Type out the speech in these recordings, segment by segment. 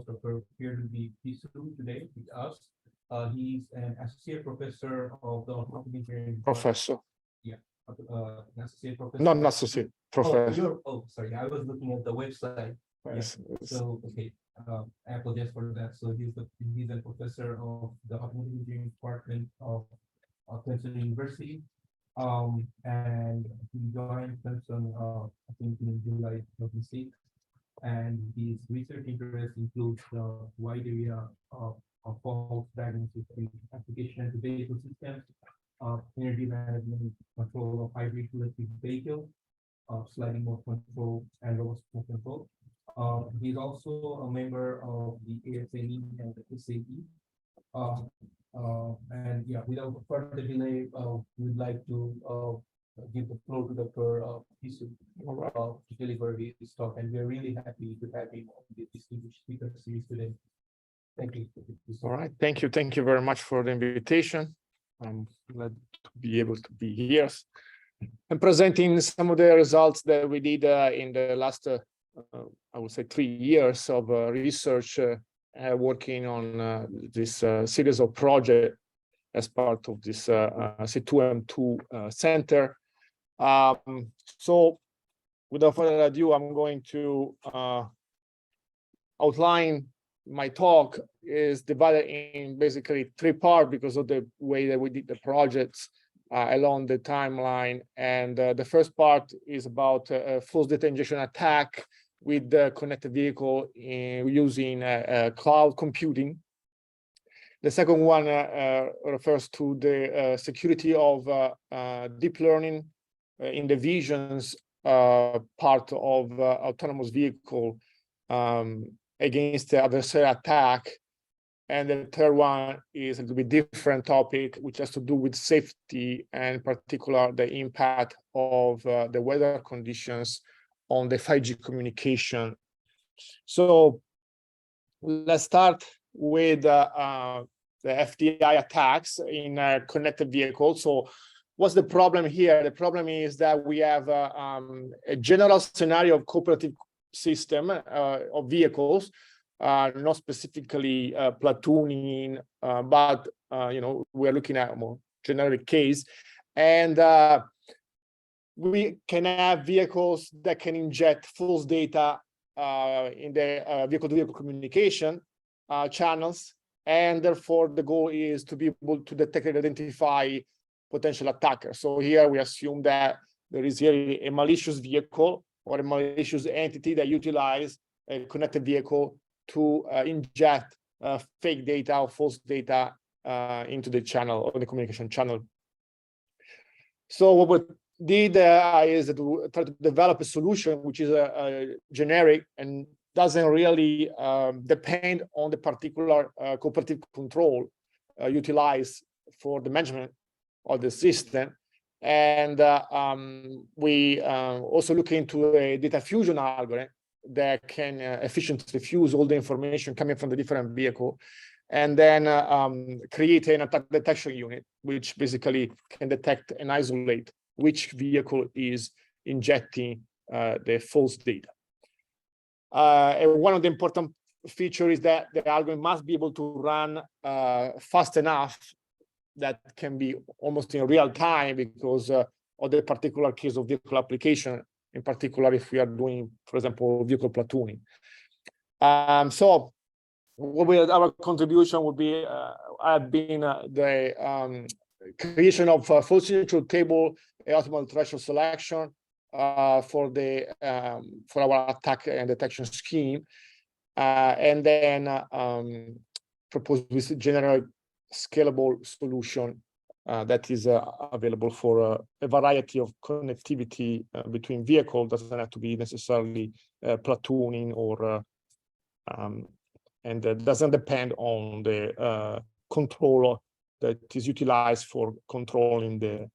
co-host Dr. Pierluigi Pisu today with us. He's an associate professor of the automotive engineering. Professor. Yeah, an associate professor. Not an associate, professor. Sorry, I was looking at the website. Yes. So, okay, I apologize for that. So he's a professor of the automotive engineering department of Clemson University. And he joined Clemson, I think in July 2006. And his research interests include the wide area of fault diagnosis, application to vehicle systems, energy management, control of hybrid electric vehicles, sliding mode control, and robust mode control. He's also a member of the ASAE and the SAE. And yeah, without further delay, we'd like to give the floor to Dr. Pisu to deliver his talk, and we're really happy to have him on the distinguished speaker series today. Thank you. All right, thank you very much for the invitation. I'm glad to be able to be here and presenting some of the results that we did in the last, I would say, 3 years of research working on this series of projects as part of this C2M2 center. So without further ado, I'm going to outline my talk. Is divided in basically 3 parts because of the way that we did the projects along the timeline. And the first part is about false data injection attack with the connected vehicle using cloud computing. The second one refers to the security of deep learning in the visions part of autonomous vehicle against the adversarial attack. And the third one is a little bit different topic, which has to do with safety, and in particular the impact of the weather conditions on the 5G communication. So let's start with the FDI attacks in connected vehicles. So what's the problem here? The problem is that we have a general scenario of cooperative system of vehicles, not specifically platooning, but we're looking at a more generic case. And we can have vehicles that can inject false data in the vehicle-to-vehicle communication channels, and therefore the goal is to be able to detect and identify potential attackers. So here we assume that there is here a malicious vehicle or a malicious entity that utilize a connected vehicle to inject fake data or false data into the channel or the communication channel. So what we did is to try to develop a solution which is a generic and doesn't really depend on the particular cooperative control utilized for the management of the system. And we also look into a data fusion algorithm that can efficiently fuse all the information coming from the different vehicle, and then create an attack detection unit, which basically can detect and isolate which vehicle is injecting the false data. And one of the important features is that the algorithm must be able to run fast enough that can be almost in real time because of the particular case of vehicle application, in particular if we are doing, for example, vehicle platooning. So what our contribution would be have been the creation of a full signature table, optimal threshold selection for our attack and detection scheme, and then propose this general scalable solution that is available for a variety of connectivity between vehicles. Doesn't have to be necessarily platooning or and doesn't depend on the controller that is utilized for controlling the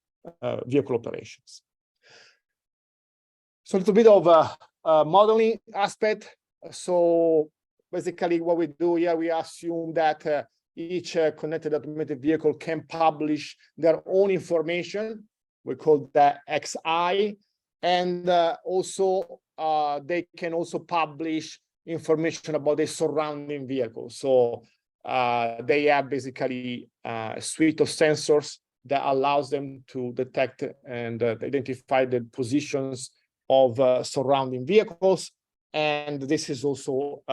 vehicle operations. So a little bit of a modeling aspect. So basically what we do here, we assume that each connected automated vehicle can publish their own information. We call that XI. And also they can also publish information about the surrounding vehicle. So they have basically a suite of sensors that allows them to detect and identify the positions of surrounding vehicles. And this is also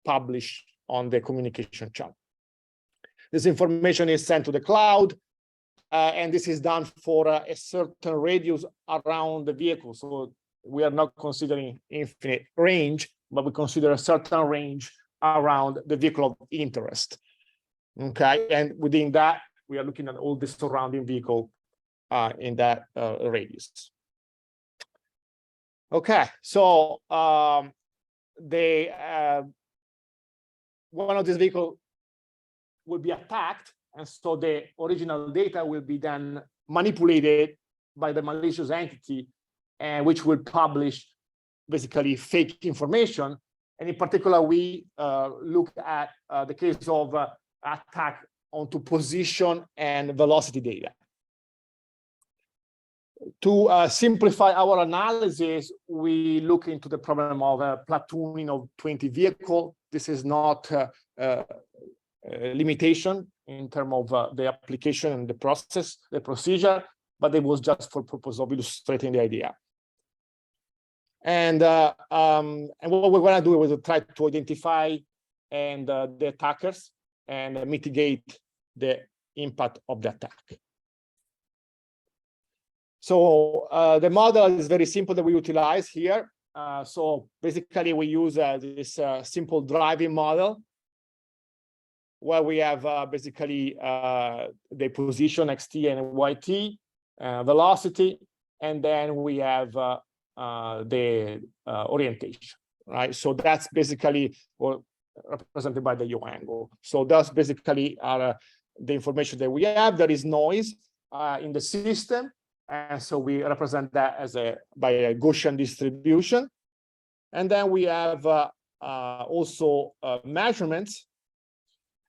published on the communication channel. This information is sent to the cloud, and this is done for a certain radius around the vehicle. So we are not considering infinite range, but we consider a certain range around the vehicle of interest. Okay, and within that, we are looking at all the surrounding vehicle in that radius. Okay, so one of these vehicles will be attacked, and so the original data will be then manipulated by the malicious entity, and which will publish basically fake information. And in particular, we look at the case of attack onto position and velocity data. To simplify our analysis, we look into the problem of platooning of 20 vehicles. This is not a limitation in terms of the application and the process, the procedure, but it was just for purpose of illustrating the idea. And what we're going to do is try to identify and the attackers and mitigate the impact of the attack. So the model is very simple that we utilize here. So basically, we use this simple driving model, where we have basically the position xt and yt, velocity, and then we have the orientation, right? So that's basically what represented by the yaw angle. So that's basically the information that we have. There is noise in the system, and so we represent that as by a Gaussian distribution. And then we have also measurements.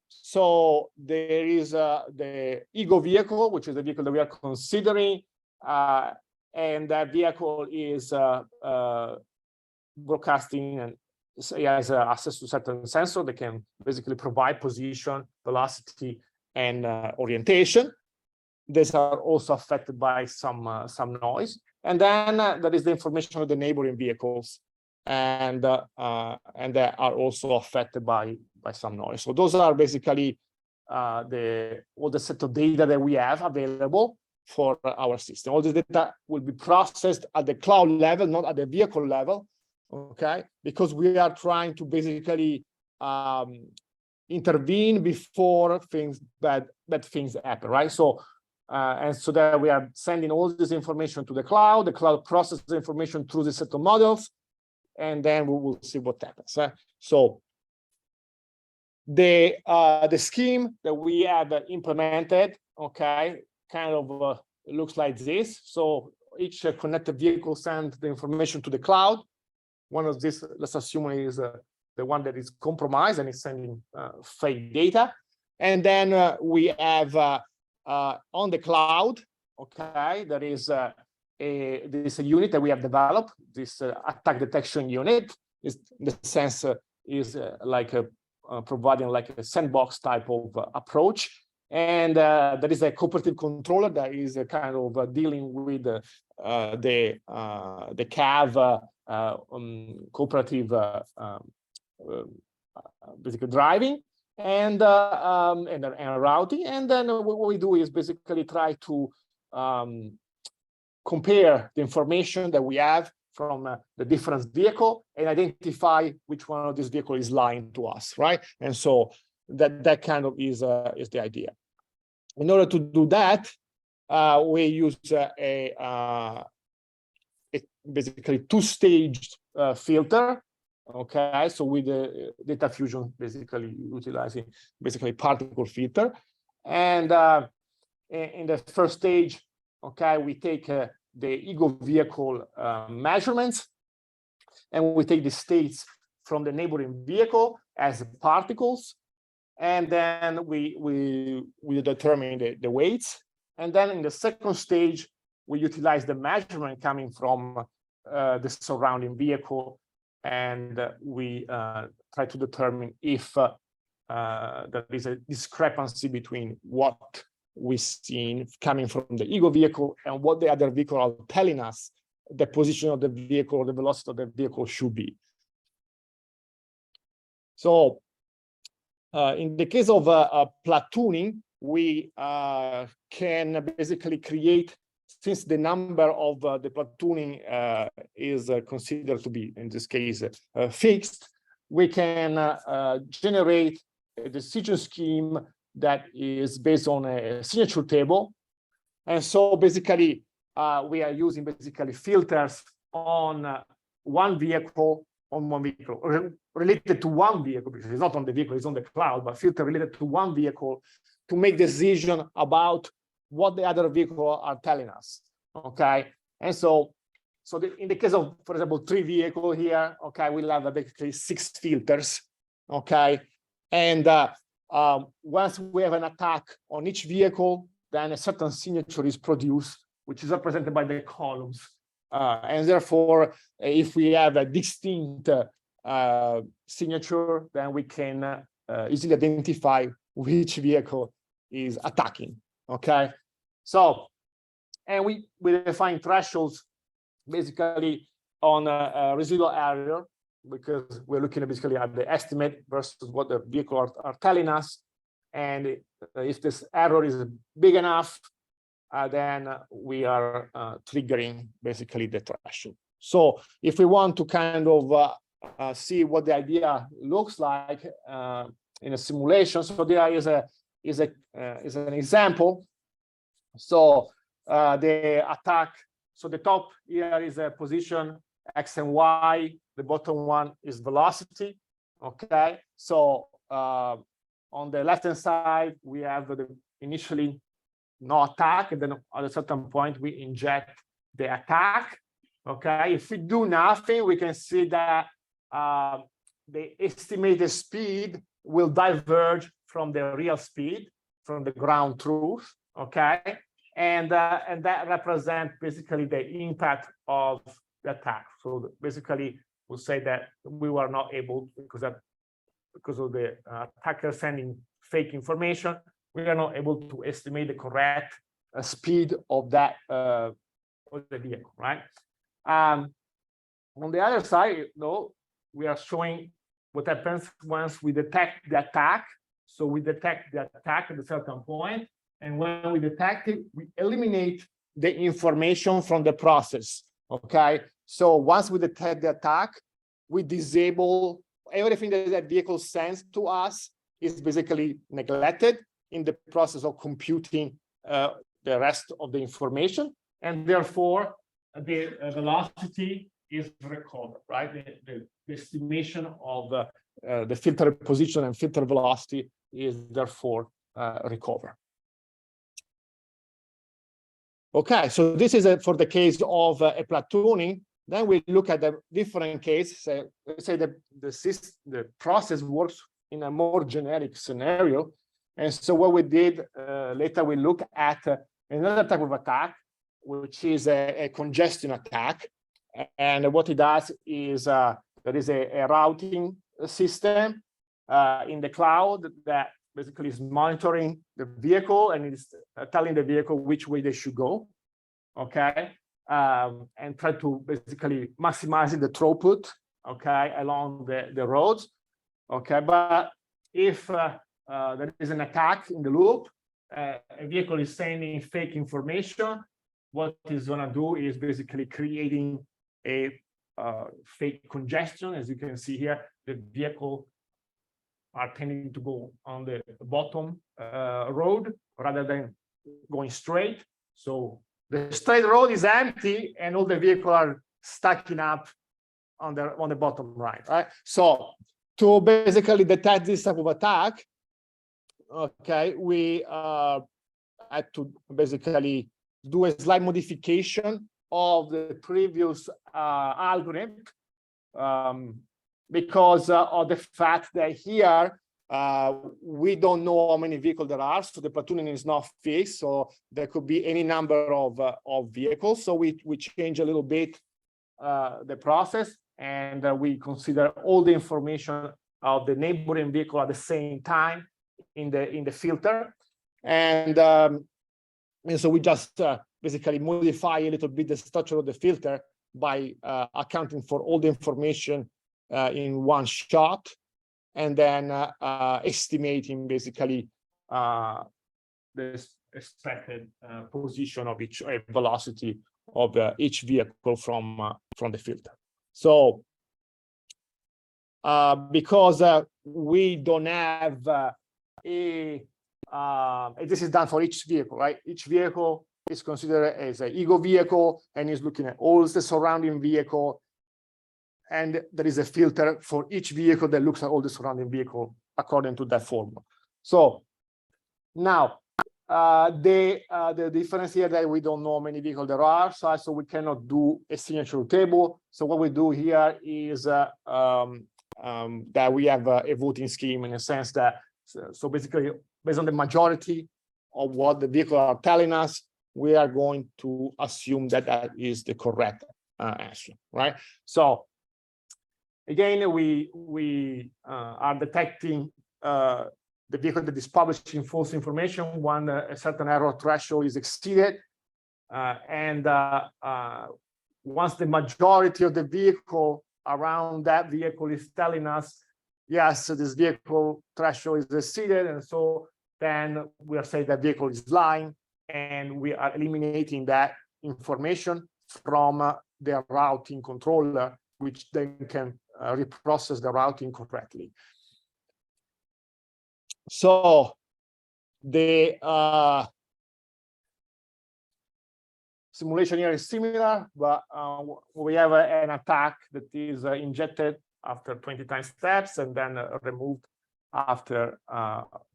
So there is the ego vehicle, which is the vehicle that we are considering, and that vehicle is broadcasting and it has access to certain sensors that can basically provide position, velocity, and orientation. These are also affected by some noise. And then there is the information of the neighboring vehicles, and that are also affected by some noise. So those are basically all the set of data that we have available for our system. All the data will be processed at the cloud level, not at the vehicle level, okay? Because we are trying to basically intervene before bad things happen, right? So and so that we are sending all this information to the cloud processes the information through the set of models, and then we will see what happens. So the scheme that we have implemented, okay, kind of looks like this. So each connected vehicle sends the information to the cloud. One of these, let's assume, is the one that is compromised and is sending fake data. And then we have on the cloud, okay, there is a unit that we have developed, this attack detection unit. Is in the sense is like providing like a sandbox type of approach. And there is a cooperative controller that is kind of dealing with the CAV cooperative basically driving and routing. And then what we do is basically try to compare the information that we have from the different vehicle and identify which one of these vehicles is lying to us, right? And so that kind of is the idea. In order to do that, we use a basically two-staged filter. Okay, so with the data fusion, basically utilizing basically particle filter, and in the first stage, okay, we take the ego vehicle measurements, and we take the states from the neighboring vehicle as particles, and then we determine the weights, and then in the second stage, we utilize the measurement coming from the surrounding vehicle and we try to determine if there is a discrepancy between what we've seen coming from the ego vehicle and what the other vehicle are telling us the position of the vehicle or the velocity of the vehicle should be. So in the case of platooning, we can basically create, since the number of the platooning is considered to be, in this case, fixed, we can generate a decision scheme that is based on a signature table. And so basically, we are using basically filters on one vehicle, related to one vehicle, because it's not on the vehicle, it's on the cloud, but filter related to one vehicle to make decision about what the other vehicle are telling us. Okay, and so in the case of, for example, 3 vehicle here, okay, we'll have basically 6 filters. Okay, and once we have an attack on each vehicle, then a certain signature is produced, which is represented by the columns. And therefore, if we have a distinct signature, then we can easily identify which vehicle is attacking. Okay, so, and we define thresholds basically on a residual error, because we're looking basically at the estimate versus what the vehicle are telling us. And if this error is big enough, then we are triggering basically the threshold. So if we want to kind of see what the idea looks like in a simulation, so there is an example. So the attack, so the top here is a position X and Y, the bottom one is velocity. Okay, so on the left hand side we have the initially no attack, and then at a certain point we inject the attack. Okay, if we do nothing, we can see that the estimated speed will diverge from the real speed, from the ground truth. Okay, and that represents basically the impact of the attack. So basically we'll say that we were not able, because of the attacker sending fake information, we are not able to estimate the correct speed of that of the vehicle, right? On the other side, though, we are showing what happens once we detect the attack. So we detect the attack at a certain point, and when we detect it, we eliminate the information from the process. Okay, so once we detect the attack, we disable everything that that vehicle sends to us is basically neglected in the process of computing the rest of the information, and therefore the velocity is recovered, right? The estimation of the filter position and filter velocity is therefore recovered. Okay, so this is for the case of a platooning. Then we look at the different cases. Say that the process works in a more generic scenario. And so what we did later, we look at another type of attack, which is a congestion attack. And what it does is there is a routing system in the cloud that basically is monitoring the vehicle and is telling the vehicle which way they should go. Okay, and try to basically maximize the throughput, okay, along the roads. Okay, but if there is an attack in the loop, a vehicle is sending fake information, what it's going to do is basically creating a fake congestion. As you can see here, the vehicle are tending to go on the bottom road rather than going straight. So the straight road is empty and all the vehicles are stacking up on the bottom right. So to basically detect this type of attack, okay, we had to basically do a slight modification of the previous algorithm because of the fact that here we don't know how many vehicles there are, so the platooning is not fixed, so there could be any number of vehicles. So we change a little bit the process, and we consider all the information of the neighboring vehicle at the same time in the filter, and so we just basically modify a little bit the structure of the filter by accounting for all the information in one shot, and then estimating basically the expected position of each velocity of each vehicle from the filter. So because we don't have this is done for each vehicle, right? Each vehicle is considered as an ego vehicle and is looking at all the surrounding vehicle, and there is a filter for each vehicle that looks at all the surrounding vehicle according to that formula. So now the difference here that we don't know how many vehicles there are, so we cannot do a signature table. So what we do here is that we have a voting scheme, in a sense that, so basically based on the majority of what the vehicle are telling us, we are going to assume that that is the correct answer, right? So again, we are detecting the vehicle that is publishing false information when a certain error threshold is exceeded, and once the majority of the vehicle around that vehicle is telling us, yes, this vehicle threshold is exceeded, and so then we are saying that vehicle is lying, and we are eliminating that information from the routing controller, which then can reprocess the routing correctly. So the simulation here is similar, but we have an attack that is injected after 20 times steps and then removed after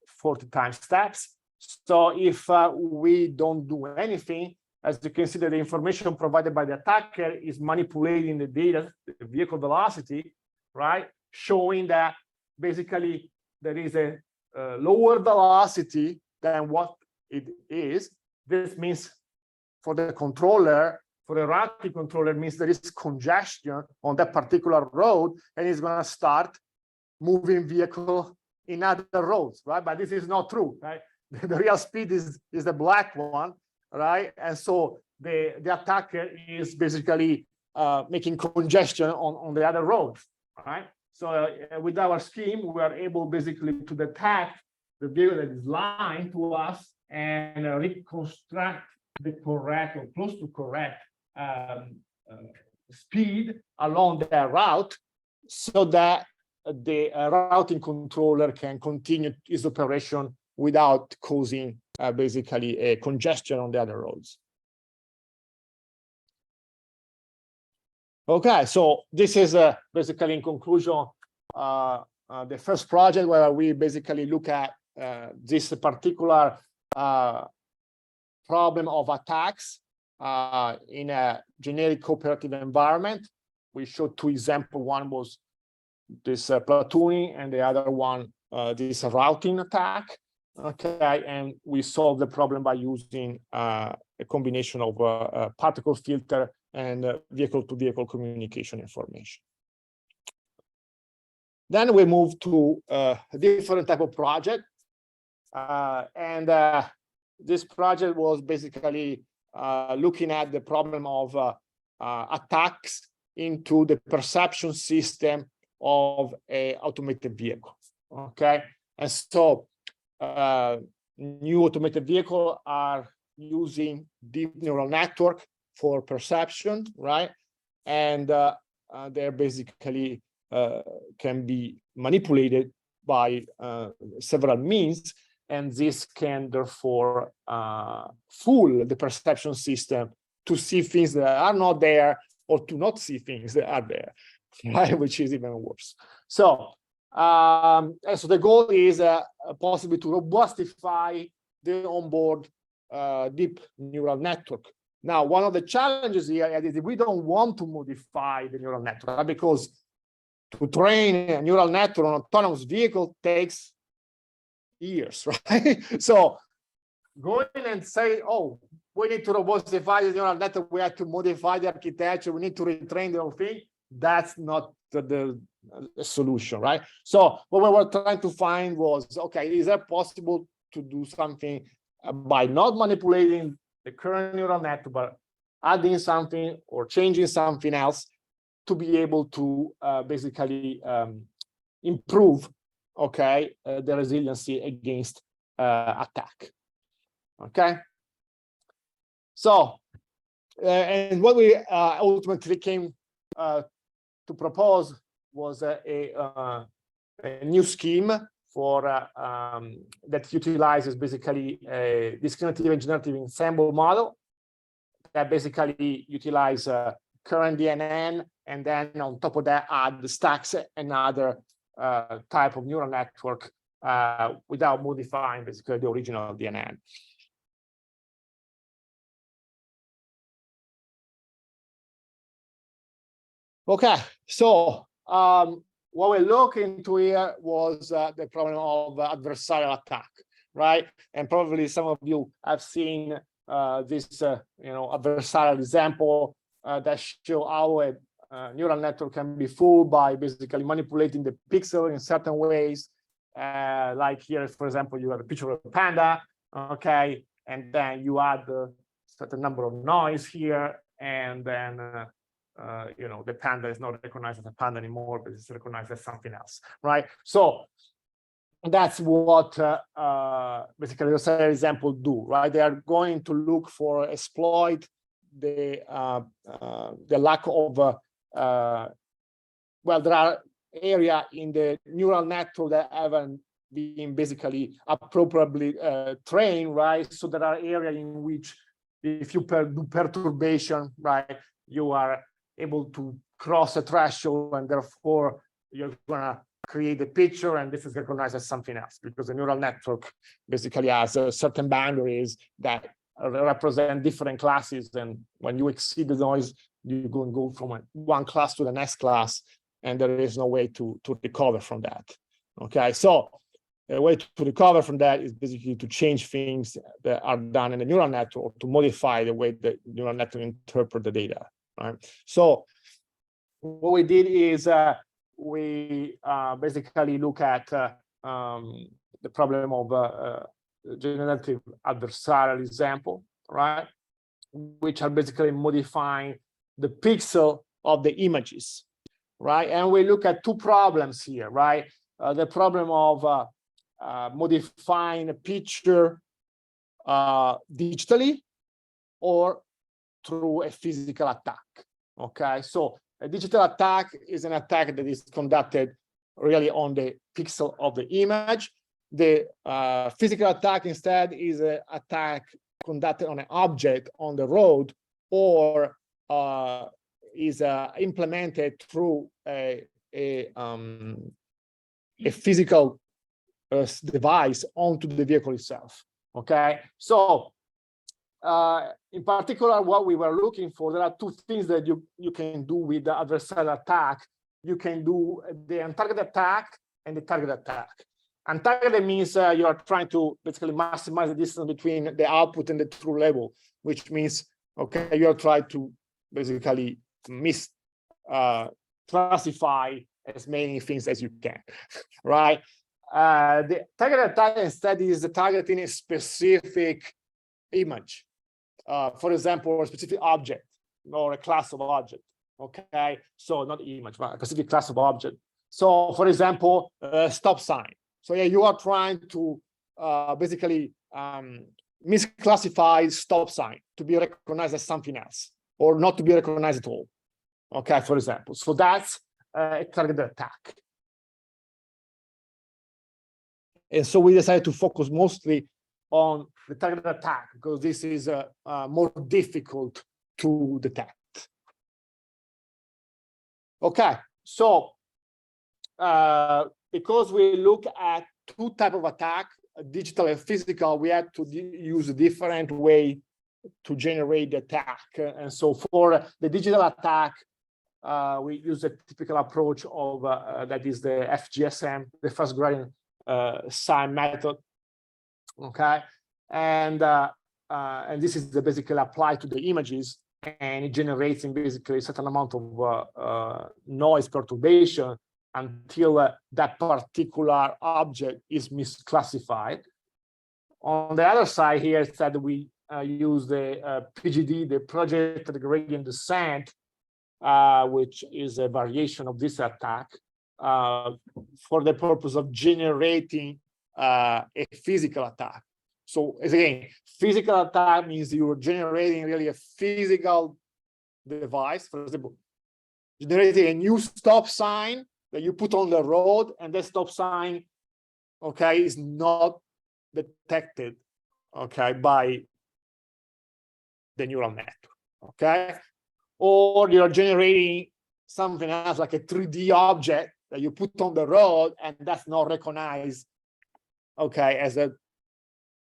40 times steps. So if we don't do anything, as you can see, that the information provided by the attacker is manipulating the data, the vehicle velocity, right? Showing that basically there is a lower velocity than what it is. This means for the controller, for the routing controller, means there is congestion on that particular road, and it's going to start moving vehicle in other roads, right? But this is not true, right? The real speed is the black one, right? And so the attacker is basically making congestion on the other roads, right? So with our scheme, we are able basically to detect the vehicle that is lying to us and reconstruct the correct or close to correct speed along their route, so that the routing controller can continue its operation without causing basically a congestion on the other roads. Okay, so this is basically, in conclusion, the first project where we basically look at this particular problem of attacks in a generic cooperative environment. We showed two examples. One was this platooning, and the other one this routing attack. Okay, and we solved the problem by using a combination of particle filter and vehicle-to-vehicle communication information. Then we move to a different type of project, and this project was basically looking at the problem of attacks into the perception system of an automated vehicle. Okay, and so new automated vehicles are using deep neural network for perception, right? And they're basically can be manipulated by several means, and this can therefore fool the perception system to see things that are not there, or to not see things that are there, right? Which is even worse. So, and so the goal is possibly to robustify the onboard deep neural network. Now, one of the challenges here is we don't want to modify the neural network, because to train a neural network on an autonomous vehicle takes years, right? So going and say, oh, we need to robustify the neural network, we have to modify the architecture, we need to retrain the whole thing, that's not the solution, right? So what we were trying to find was, okay, is it possible to do something by not manipulating the current neural network, but adding something or changing something else to be able to basically improve, okay, the resiliency against attack. Okay. So, and what we ultimately came to propose was a new scheme for that utilizes basically a discriminative and generative ensemble model that basically utilize current DNN, and then on top of that add the stacks another type of neural network without modifying basically the original DNN. Okay, so what we look into here was the problem of adversarial attack, right? And probably some of you have seen this, adversarial example that show how a neural network can be fooled by basically manipulating the pixel in certain ways. Like here, for example, you have a picture of a panda, okay, and then you add a certain number of noise here, and then the panda is not recognized as a panda anymore, but it's recognized as something else, right? So that's what basically the adversarial example do, right? They are going to look for exploit the lack of well, there are areas in the neural network that haven't been basically appropriately trained, right? So there are areas in which if you do perturbation, right, you are able to cross a threshold, and therefore you're gonna create a picture, and this is recognized as something else because the neural network basically has certain boundaries that represent different classes, and when you exceed the noise, you go from one class to the next class, and there is no way to recover from that. Okay, so a way to recover from that is basically to change things that are done in the neural network, or to modify the way the neural network interpret the data. Right. So what we did is we basically look at the problem of generative adversarial example, right, which are basically modifying the pixel of the images, right? And we look at two problems here, right? The problem of modifying a picture digitally or through a physical attack. Okay, so a digital attack is an attack that is conducted really on the pixel of the image. The physical attack instead is an attack conducted on an object on the road, or is implemented through a physical device onto the vehicle itself. Okay, so in particular, what we were looking for, there are two things that you can do with the adversarial attack. You can do the untargeted attack and the target attack. Untargeted means you are trying to basically maximize the distance between the output and the true level, which means, okay, you are trying to basically classify as many things as you can, right? The targeted attack instead is targeting a specific image. For example, a specific object or a class of object. Okay, so not image, but a specific class of object. So, for example, stop sign. So yeah, you are trying to basically misclassify stop sign to be recognized as something else, or not to be recognized at all. Okay, for example. So that's a targeted attack. And so we decided to focus mostly on the targeted attack because this is more difficult to detect. Okay, so because we look at two types of attack, digital and physical, we had to use a different way to generate the attack. And so for the digital attack, we use a typical approach of that is the FGSM, the fast gradient sign method. Okay, and this is basically applied to the images. and it generates basically a certain amount of noise perturbation until that particular object is misclassified. On the other side here, it's that we use the PGD, the project gradient descent, which is a variation of this attack, for the purpose of generating a physical attack. So again, physical attack means you're generating really a physical device. For example, generating a new stop sign that you put on the road, and that stop sign, okay, is not detected, okay, by the neural network, okay? Or you're generating something else like a 3D object that you put on the road, and that's not recognized, okay, as an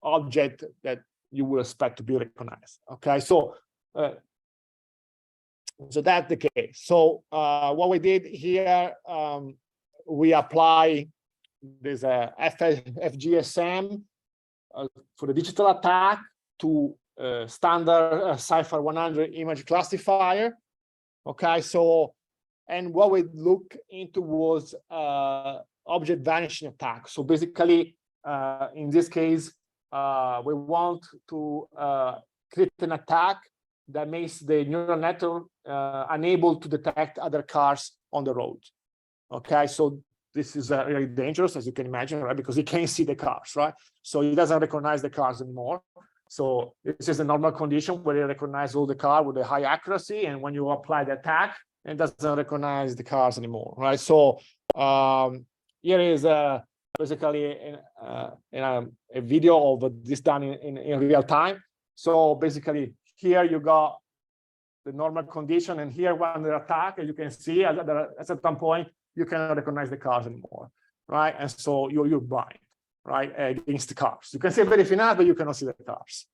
object that you would expect to be recognized, okay? So that's the case. So what we did here, we apply this FGSM for the digital attack to standard Cipher 100 image classifier. Okay, so, and what we look into was object vanishing attack. So basically, in this case, we want to create an attack that makes the neural network unable to detect other cars on the road. Okay, so this is really dangerous, as you can imagine, right? Because it can't see the cars, right? So it doesn't recognize the cars anymore. So this is a normal condition where it recognizes all the car with a high accuracy, and when you apply the attack, it doesn't recognize the cars anymore, right? So here is basically a video of this done in real time. So basically, here you got the normal condition, and here when the attack, as you can see, at a certain point, you cannot recognize the cars anymore, right? And so you're blind, right, against the cars. You can see everything else, but you cannot see the cars.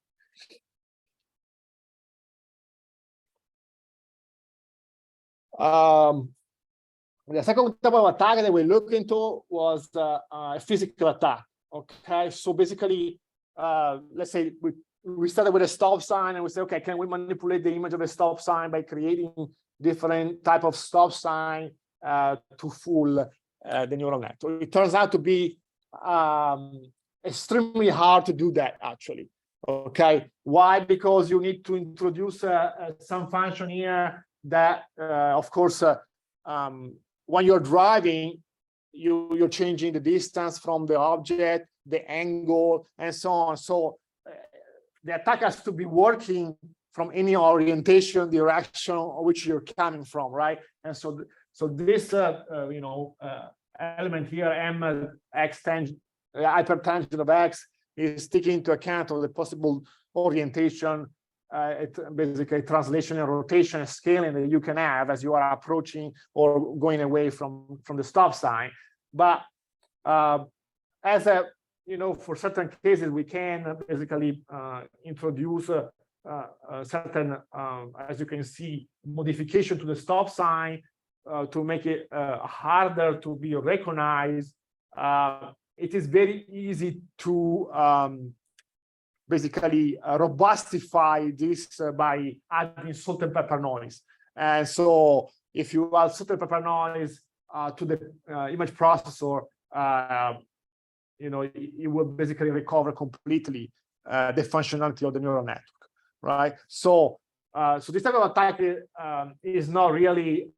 The second type of attack that we looked into was a physical attack. Okay, so basically, let's say we started with a stop sign, and we say, okay, can we manipulate the image of a stop sign by creating different type of stop sign to fool the neural network? It turns out to be extremely hard to do that, actually. Okay, why? Because you need to introduce some function here that, of course, when you're driving, you're changing the distance from the object, the angle, and so on. So the attack has to be working from any orientation, direction which you're coming from, right? And so this element here, m x tangent, hypertangent of x, is taking into account of the possible orientation, basically translation and rotation and scaling that you can have as you are approaching or going away from the stop sign. But as a, for certain cases, we can basically introduce a certain, as you can see, modification to the stop sign to make it harder to be recognized. It is very easy to basically robustify this by adding salt and pepper noise. And so if you add salt and pepper noise to the image processor, it will basically recover completely the functionality of the neural network, right? So this type of attack is not really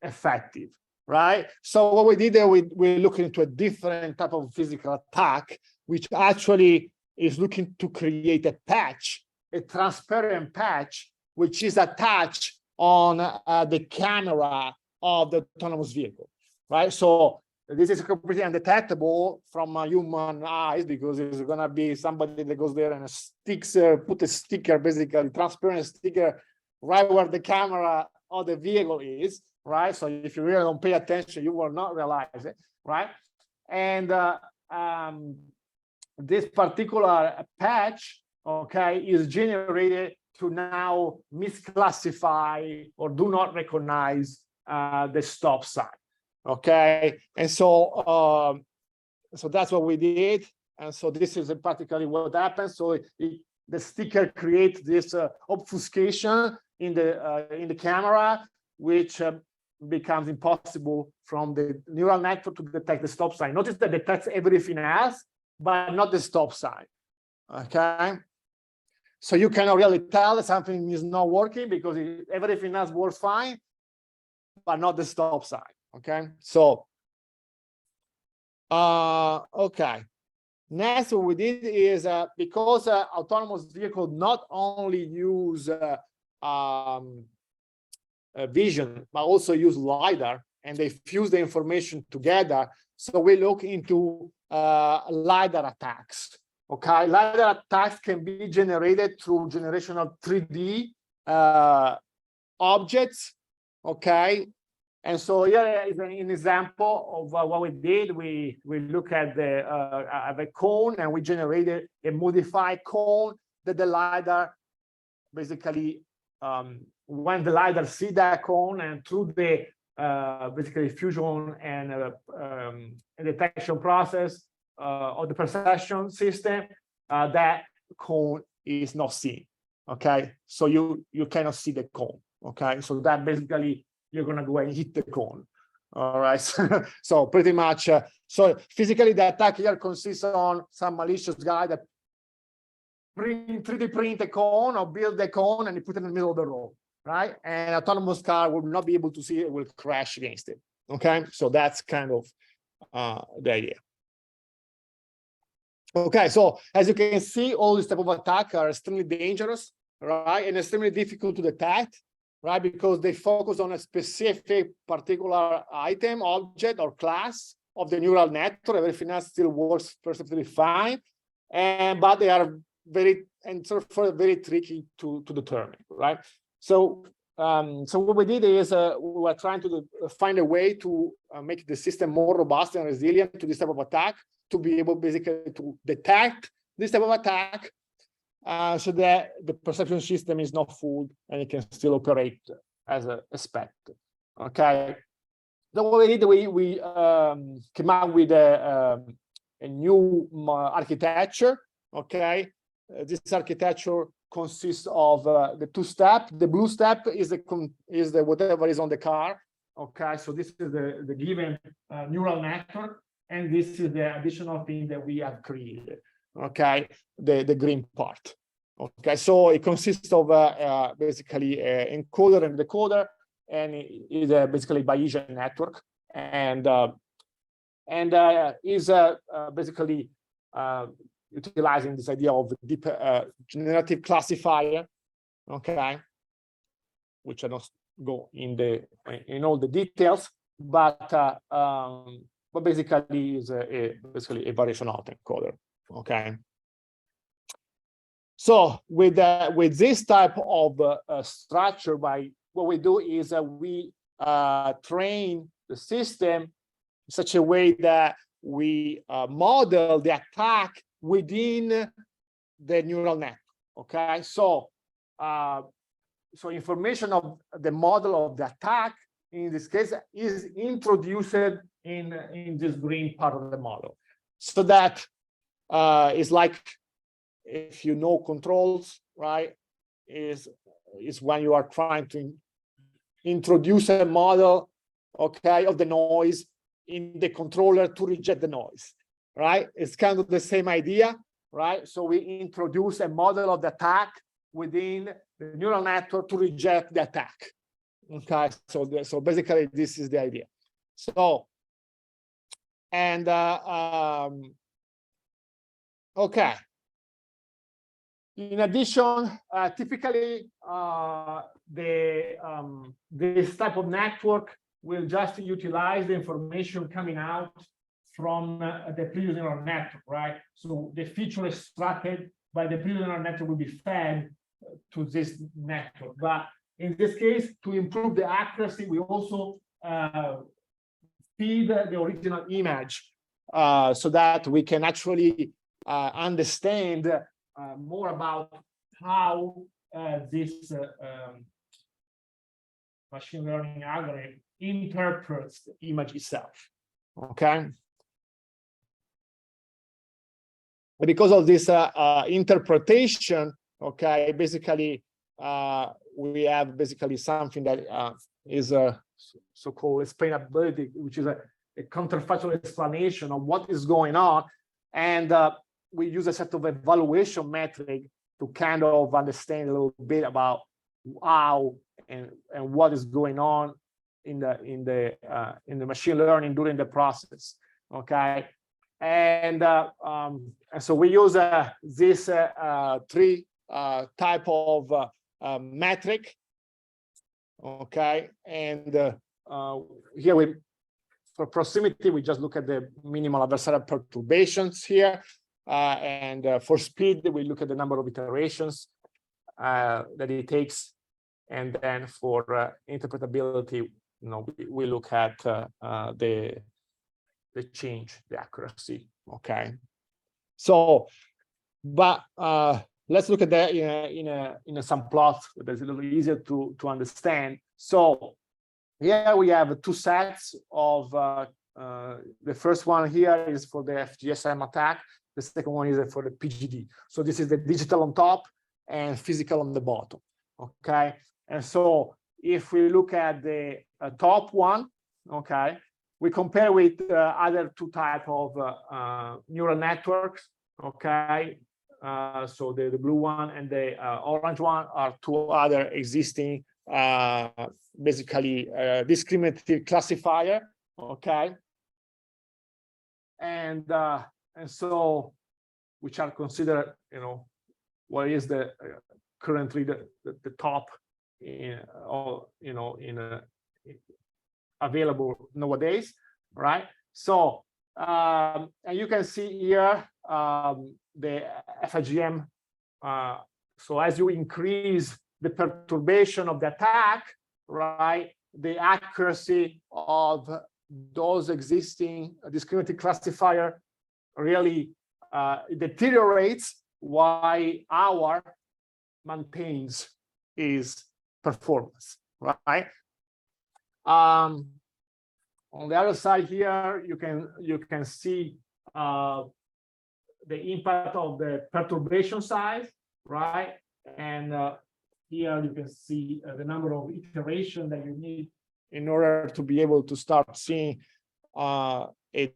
effective, right? So what we did there, we looked into a different type of physical attack, which actually is looking to create a patch, a transparent patch, which is attached on the camera of the autonomous vehicle, right? So this is completely undetectable from human eyes, because there's going to be somebody that goes there and put a sticker, basically transparent sticker, right where the camera of the vehicle is, right? So if you really don't pay attention, you will not realize it, right? And this particular patch, okay, is generated to now misclassify or do not recognize the stop sign, okay? And so that's what we did. And so this is particularly what happens. So the sticker creates this obfuscation in the camera, which becomes impossible from the neural network to detect the stop sign. Notice that it detects everything else, but not the stop sign. Okay, so you cannot really tell that something is not working because everything else works fine, but not the stop sign. Okay, so okay. Next, what we did is because autonomous vehicles not only use vision, but also use LiDAR, and they fuse the information together. So we look into LiDAR attacks. Okay, LiDAR attacks can be generated through generation of 3D objects. Okay, and so here is an example of what we did. We look at the cone, and we generated a modified cone that the LiDAR basically, when the LiDAR see that cone, and through the basically fusion and detection process of the perception system, that cone is not seen. Okay, so you cannot see the cone. Okay, so that basically you're gonna go and hit the cone. All right, so pretty much. So physically, the attack here consists on some malicious guy that 3D print a cone or build a cone and you put it in the middle of the road, right? And autonomous car will not be able to see it, will crash against it. Okay, so that's kind of the idea. Okay, so as you can see, all these type of attacks are extremely dangerous, right? And extremely difficult to detect, right? Because they focus on a specific particular item, object, or class of the neural network. Everything else still works perfectly fine, but they are very very tricky to determine, right? So so what we did is we were trying to find a way to make the system more robust and resilient to this type of attack, to be able basically to detect this type of attack, so that the perception system is not fooled and it can still operate as expected. Okay, so what we did, we came up with a new architecture. Okay, this architecture consists of the two steps. The blue step is the whatever is on the car. Okay, so this is the given neural network, and this is the additional thing that we have created. Okay, the green part. Okay, so it consists of basically an encoder and decoder, and it is basically Bayesian network, and is basically utilizing this idea of deep generative classifier. Okay, which I don't go in all the details, but basically is basically a variation autoencoder. Okay. So with this type of structure, what we do is we train the system in such a way that we model the attack within the neural network. Okay, so so information of the model of the attack in this case is introduced in this green part of the model, so that is like, if you know controls, right, is when you are trying to introduce a model, okay, of the noise in the controller to reject the noise, right? It's kind of the same idea, right? So we introduce a model of the attack within the neural network to reject the attack. Okay, so basically this is the idea. So, and okay. In addition, typically this type of network will just utilize the information coming out from the previous neural network, right? So the feature extracted by the previous neural network will be fed to this network. But in this case, to improve the accuracy, we also feed the original image so that we can actually understand more about how this machine learning algorithm interprets the image itself. Okay. Because of this interpretation, Okay, basically, we have basically something that is a so-called explainability, which is a counterfactual explanation of what is going on, and we use a set of evaluation metric to kind of understand a little bit about how and what is going on in the machine learning during the process. Okay, and so we use this three type of metric. Okay, and here for proximity we just look at the minimal adversarial perturbations here, and for speed we look at the number of iterations that it takes, and then for interpretability, we look at the change, the accuracy. Okay, so but let's look at that in a some plot that's a little easier to understand. So here we have two sets of the first one here is for the FGSM attack. The second one is for the PGD. So this is the digital on top and physical on the bottom. Okay, and so if we look at the top one, okay, we compare with other two type of neural networks. Okay, so the blue one and the orange one are two other existing basically discriminative classifier. Okay, and so which are considered, what is the currently the top available nowadays, right? So and you can see here the FIGM. So as you increase the perturbation of the attack, right, the accuracy of those existing discriminative classifier really deteriorates, while our maintains its performance, right? On the other side here, you can see the impact of the perturbation size, right? And here you can see the number of iterations that you need in order to be able to start seeing a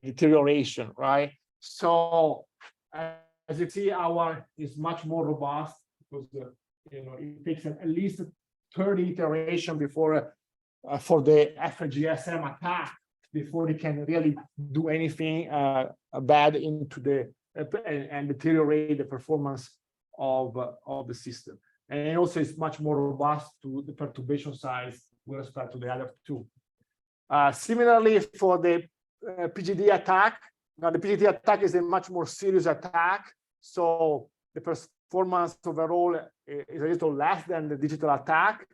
deterioration, right? So as you see, our is much more robust because it takes at least 30 iteration before for the FGSM attack before it can really do anything bad into the and deteriorate the performance of the system. And also it's much more robust to the perturbation size with respect to the other two. Similarly, for the PGD attack, now the PGD attack is a much more serious attack, so the performance overall is a little less than the digital attack.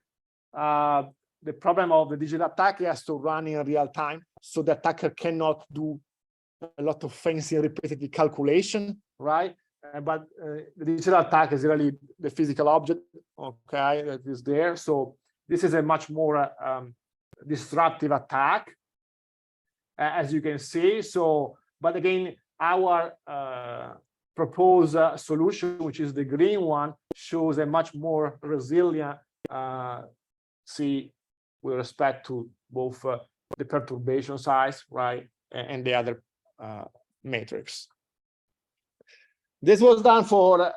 The problem of the digital attack has to run in real time, so the attacker cannot do a lot of fancy repetitive calculation, right? But the digital attack is really the physical object, okay, that is there. So this is a much more disruptive attack, as you can see. So, but again, our proposed solution, which is the green one, shows a much more resilient with respect to both the perturbation size, right, and the other matrix. This was done for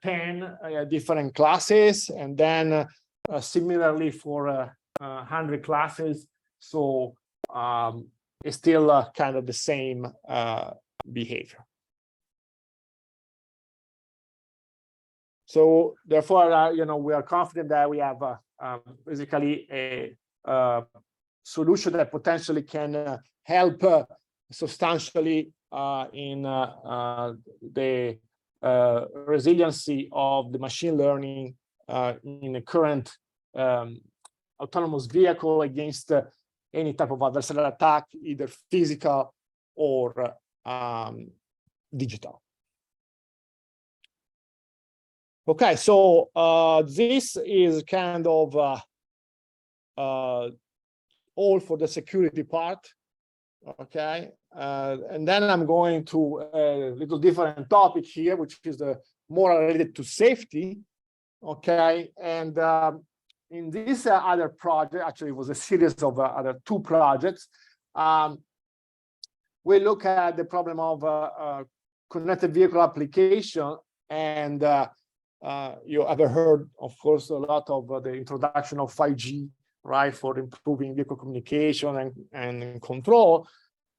10 different classes, and then similarly for 100 classes. So it's still kind of the same behavior. So therefore, we are confident that we have basically a solution that potentially can help substantially in the resiliency of the machine learning in the current autonomous vehicle against any type of adversarial attack, either physical or digital. Okay, so this is kind of all for the security part. Okay, and then I'm going to a little different topic here, which is more related to safety. Okay, and in this other project, actually it was a series of other two projects, we look at the problem of connected vehicle application, and you ever heard, of course, a lot of the introduction of 5G, right, for improving vehicle communication and control.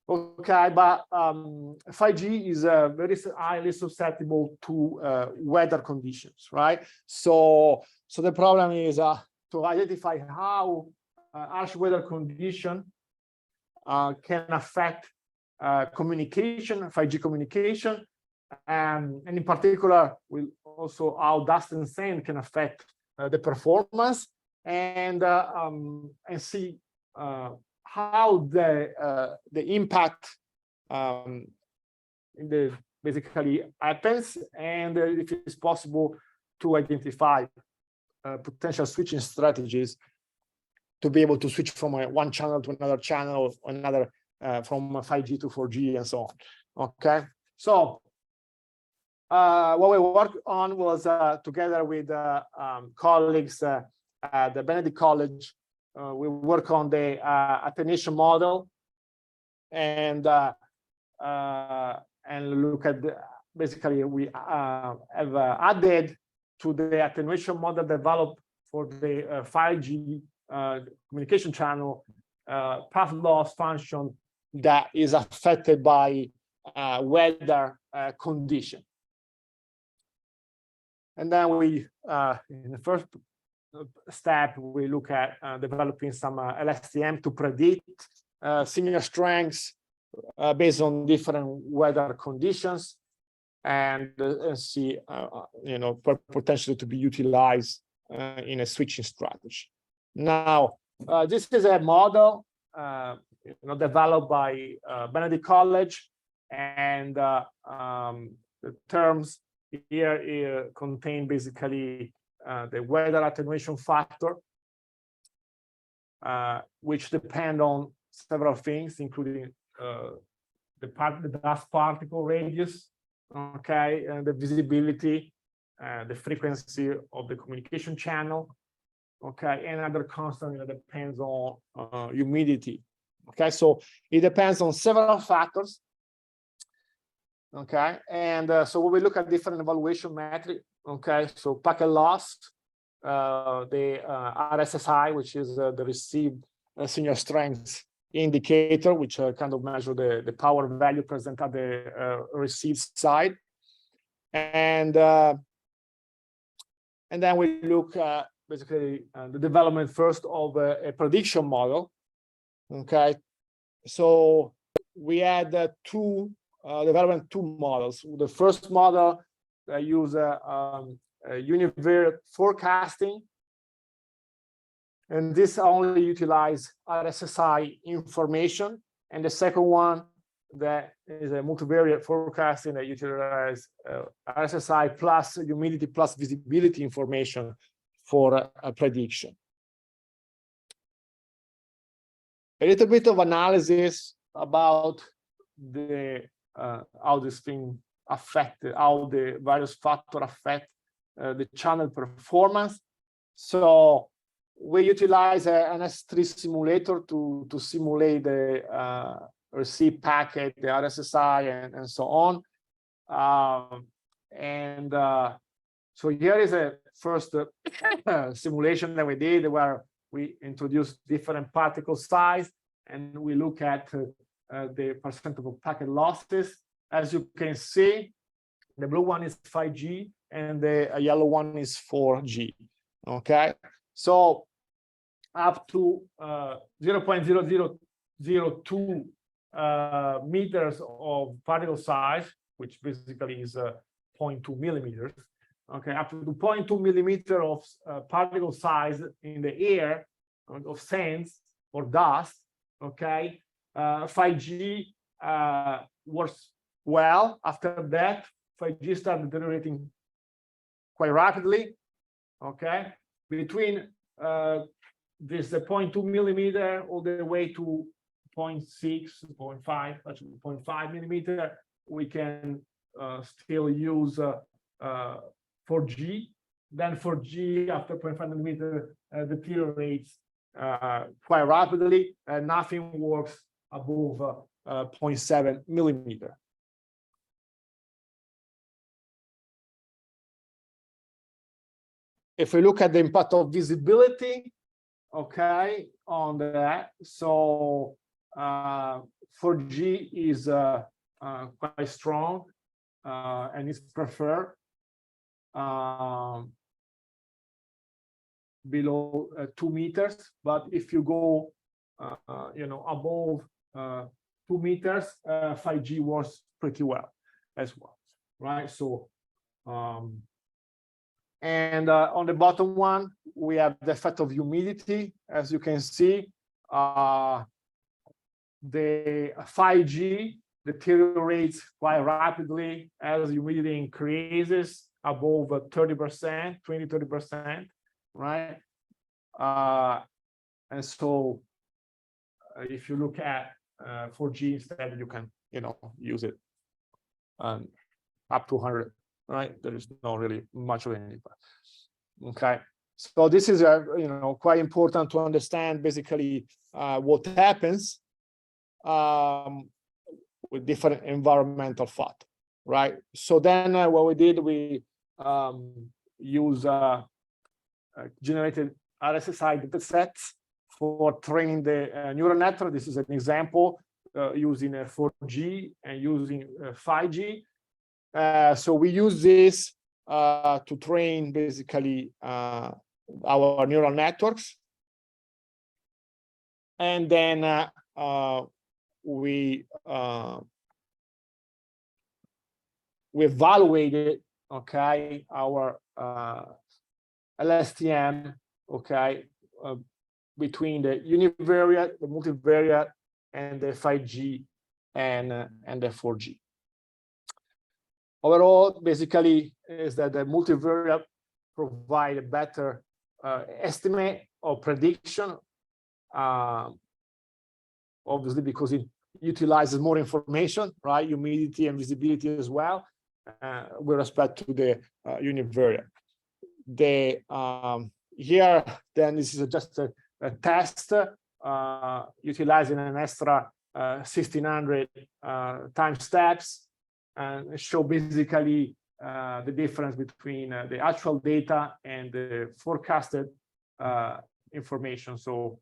Okay, but 5G is very highly susceptible to weather conditions, right? So the problem is to identify how harsh weather condition can affect communication, 5G communication, and in particular, also how dust and sand can affect the performance, and see how the impact basically happens, and if it's possible to identify potential switching strategies to be able to switch from one channel to another channel, or another from 5G to 4G and so on. Okay, so what we worked on was together with colleagues at the Benedict College. We work on the attenuation model, and look at basically we have added to the attenuation model developed for the 5G communication channel path loss function that is affected by weather condition. And then we, in the first step, we look at developing some LSTM to predict signal strengths based on different weather conditions, and see, potentially to be utilized in a switching strategy. Now, this is a model developed by Benedict College, and the terms here contain basically the weather attenuation factor, which depend on several things, including the dust particle radius, okay, and the visibility, the frequency of the communication channel, okay, and other constant that depends on humidity. Okay, so it depends on several factors. Okay, and so when we look at different evaluation metrics, okay, so packet loss, the RSSI, which is the received signal strength indicator, which kind of measure the power value present at the received side, and then we look at basically the development first of a prediction model. Okay, so we had development two models. The first model use univariate forecasting, and this only utilize RSSI information, and the second one that is a multivariate forecasting that utilize RSSI plus humidity plus visibility information for a prediction. A little bit of analysis about the how this thing affected, how the various factors affect the channel performance. So we utilize an S3 simulator to simulate the receive packet, the RSSI, and so on. So here is a first simulation that we did, where we introduced different particle size, and we look at the percent of packet losses. As you can see, the blue one is 5G and the yellow one is 4G. Okay, so up to 0.0002 meters of particle size, which basically is 0.2 millimeters. Okay, up to 0.2 millimeter of particle size in the air of sands or dust. Okay, 5G works well. After that, 5G started deteriorating quite rapidly. Okay, between this 0.2 millimeter all the way to 0.6, 0.5, actually 0.5 millimeter, we can still use 4G. then 4G after 0.5 nanometer deteriorates quite rapidly, and nothing works above 0.7 millimeter. If we look at the impact of visibility, okay, on that, so 4G is quite strong and is preferred below 2 meters. But if you go, above 2 meters, 5G works pretty well as well, right? So, and on the bottom one, we have the effect of humidity. As you can see, the 5G deteriorates quite rapidly as humidity increases above 30%, 20-30%, right? And so if you look at 4G instead, you can, use it up to 100, right? There is not really much of any impact. Okay, so this is quite important to understand basically what happens with different environmental factors, right? So then what we did, we use generated RSSI data sets for training the neural network. This is an example using 4G and using 5G. So we use this to train basically our neural networks, and then we evaluated, okay, our LSTM, okay, between the univariate, the multivariate, and the 5G and the 4G. Overall, basically, is that the multivariate provide a better estimate or prediction, obviously because it utilizes more information, right? Humidity and visibility as well, with respect to the univariate. Here, then this is just a test utilizing an extra 1600 time steps, and show basically the difference between the actual data and the forecasted information. So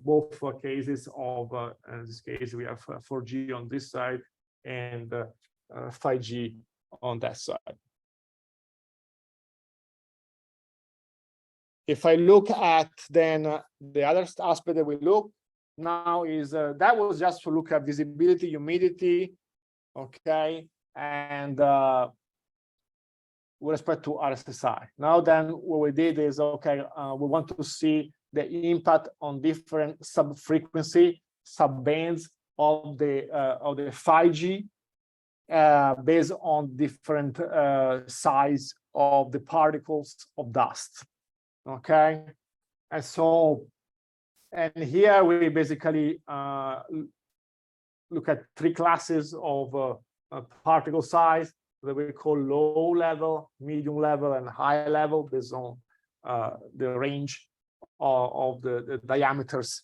both cases of, in this case, we have 4G on this side and 5G on that side. If I look at then the other aspect that we look now is that was just to look at visibility, humidity, okay, and with respect to RSSI. Now then, what we did is, okay, we want to see the impact on different sub-frequency, sub-bands of the 5G based on different size of the particles of dust. Okay, and so, and here we basically look at 3 classes of particle size that we call low level, medium level, and high level based on the range of the diameters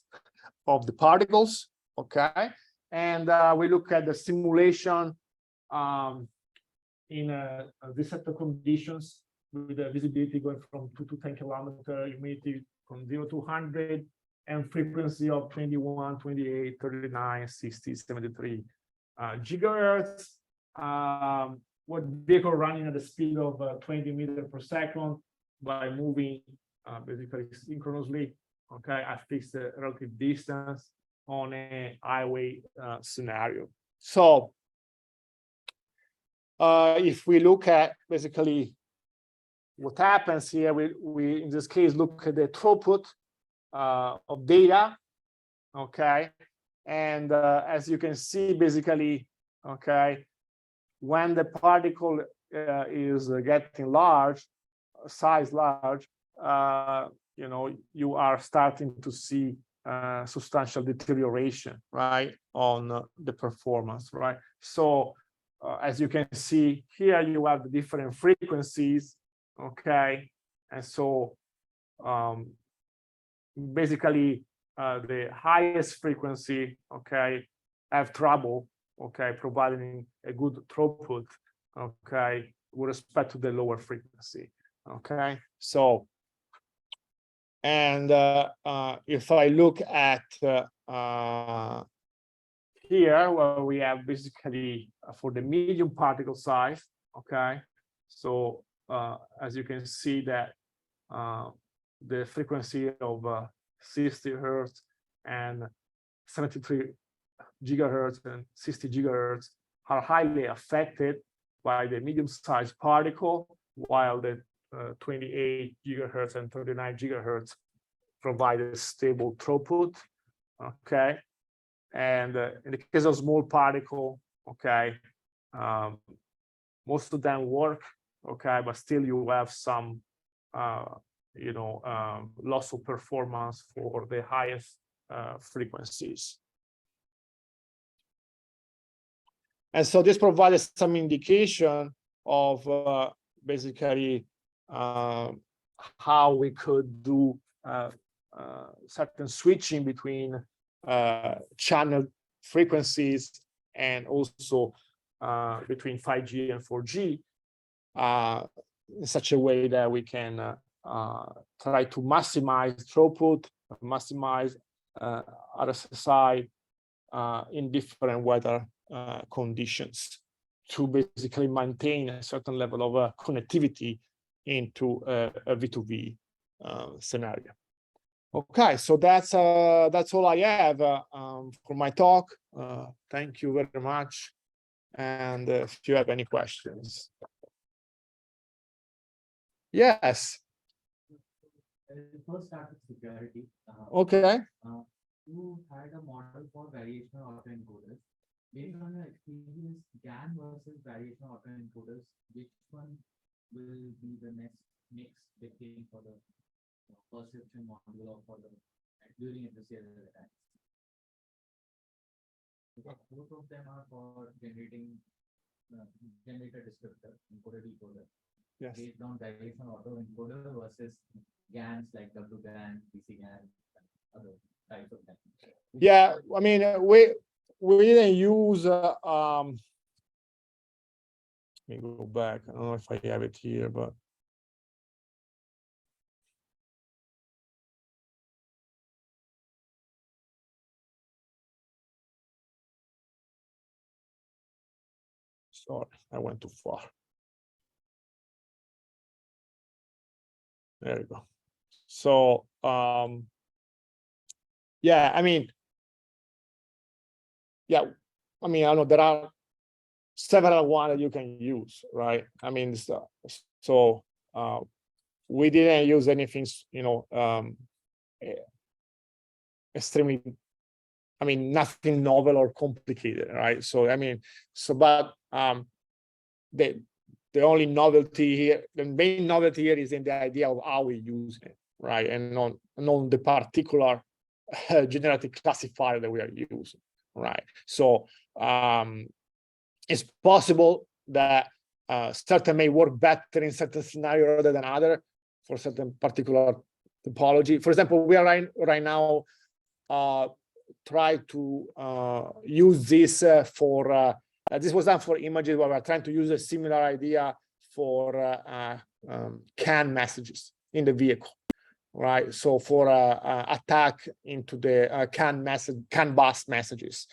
of the particles. Okay, and we look at the simulation in receptor conditions with the visibility going from 2 to 10 kilometer, humidity from 0 to 100, and frequency of 21, 28, 39, 60, 73 gigahertz. With vehicle running at the speed of 20 meters per second by moving basically synchronously, okay, at fixed relative distance on a highway scenario. So if we look at basically what happens here, we in this case look at the throughput of data, okay, and as you can see, basically, okay, when the particle is getting large, size large, you are starting to see substantial deterioration, right, on the performance, right? So as you can see here, you have the different frequencies, okay, And so basically the highest frequency, okay, have trouble, okay, providing a good throughput, okay, with respect to the lower frequency, okay. So, and if I look at here, where we have basically for the medium particle size, okay, so as you can see that the frequency of 60 hertz and 73 gigahertz and 60 gigahertz are highly affected by the medium-sized particle, while the 28 gigahertz and 39 gigahertz provide a stable throughput, okay. And in the case of small particle, okay, most of them work, okay, but still you have some loss of performance for the highest frequencies. And so this provides some indication of basically how we could do certain switching between channel frequencies and also between 5G and 4G in such a way that we can try to maximize throughput, maximize RSSI in different weather conditions to basically maintain a certain level of connectivity into a V2V scenario. Okay, so that's all I have for my talk. Thank you very much. And if you have any questions. Yes. First start with security. Okay. You had a model for variational autoencoders. Based on your experience, GAN versus variational autoencoders, which one will be the next big thing for the perception module or for the during adversarial attacks? Because both of them are for generating generator descriptor, encoder decoder. Yes. Based on variational autoencoder versus GANs like WGAN, PCGAN, and other types of GAN. Yeah, I mean, we didn't use let me go back. I don't know if I have it here, but sorry, I went too far. There you go. So yeah, I mean, I know there are several ones that you can use, right? I mean, so we didn't use anything, extremely, nothing novel or complicated, right? So but the only novelty here, the main novelty here is in the idea of how we use it, right? And on the particular generative classifier that we are using, right? So it's possible that certain may work better in certain scenario rather than other for certain particular topology. For example, we are right now try to use this for this was done for images, but we're trying to use a similar idea for CAN messages in the vehicle, right? So for attack into the CAN bus messages,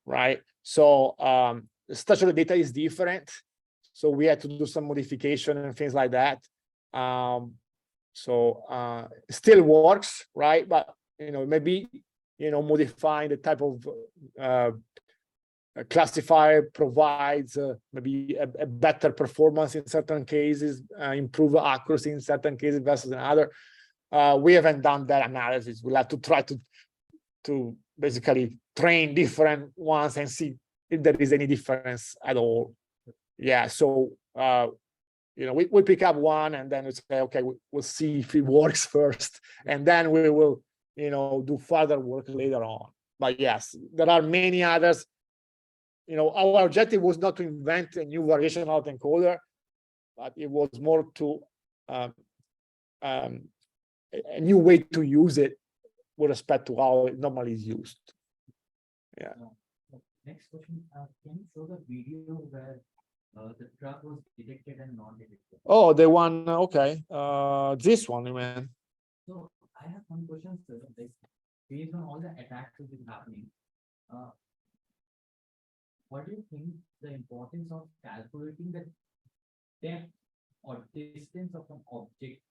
right? So the structure of the data is different, so we had to do some modification and things like that. So it still works, right? But maybe modifying the type of classifier provides maybe a better performance in certain cases, improve accuracy in certain cases versus another. We haven't done that analysis. We'll have to try to basically train different ones and see if there is any difference at all. Yeah, so we pick up one and then we say, okay, we'll see if it works first, and then we will do further work later on. But yes, there are many others. Our objective was not to invent a new variation autoencoder, but it was more to a new way to use it with respect to how it normally is used. Next question, can you show the video where the truck was detected and not detected? Oh, the one, okay. This one, man. So I have one question, sir. Like, based on all the attacks which is happening, what do you think the importance of calculating the depth or distance of an object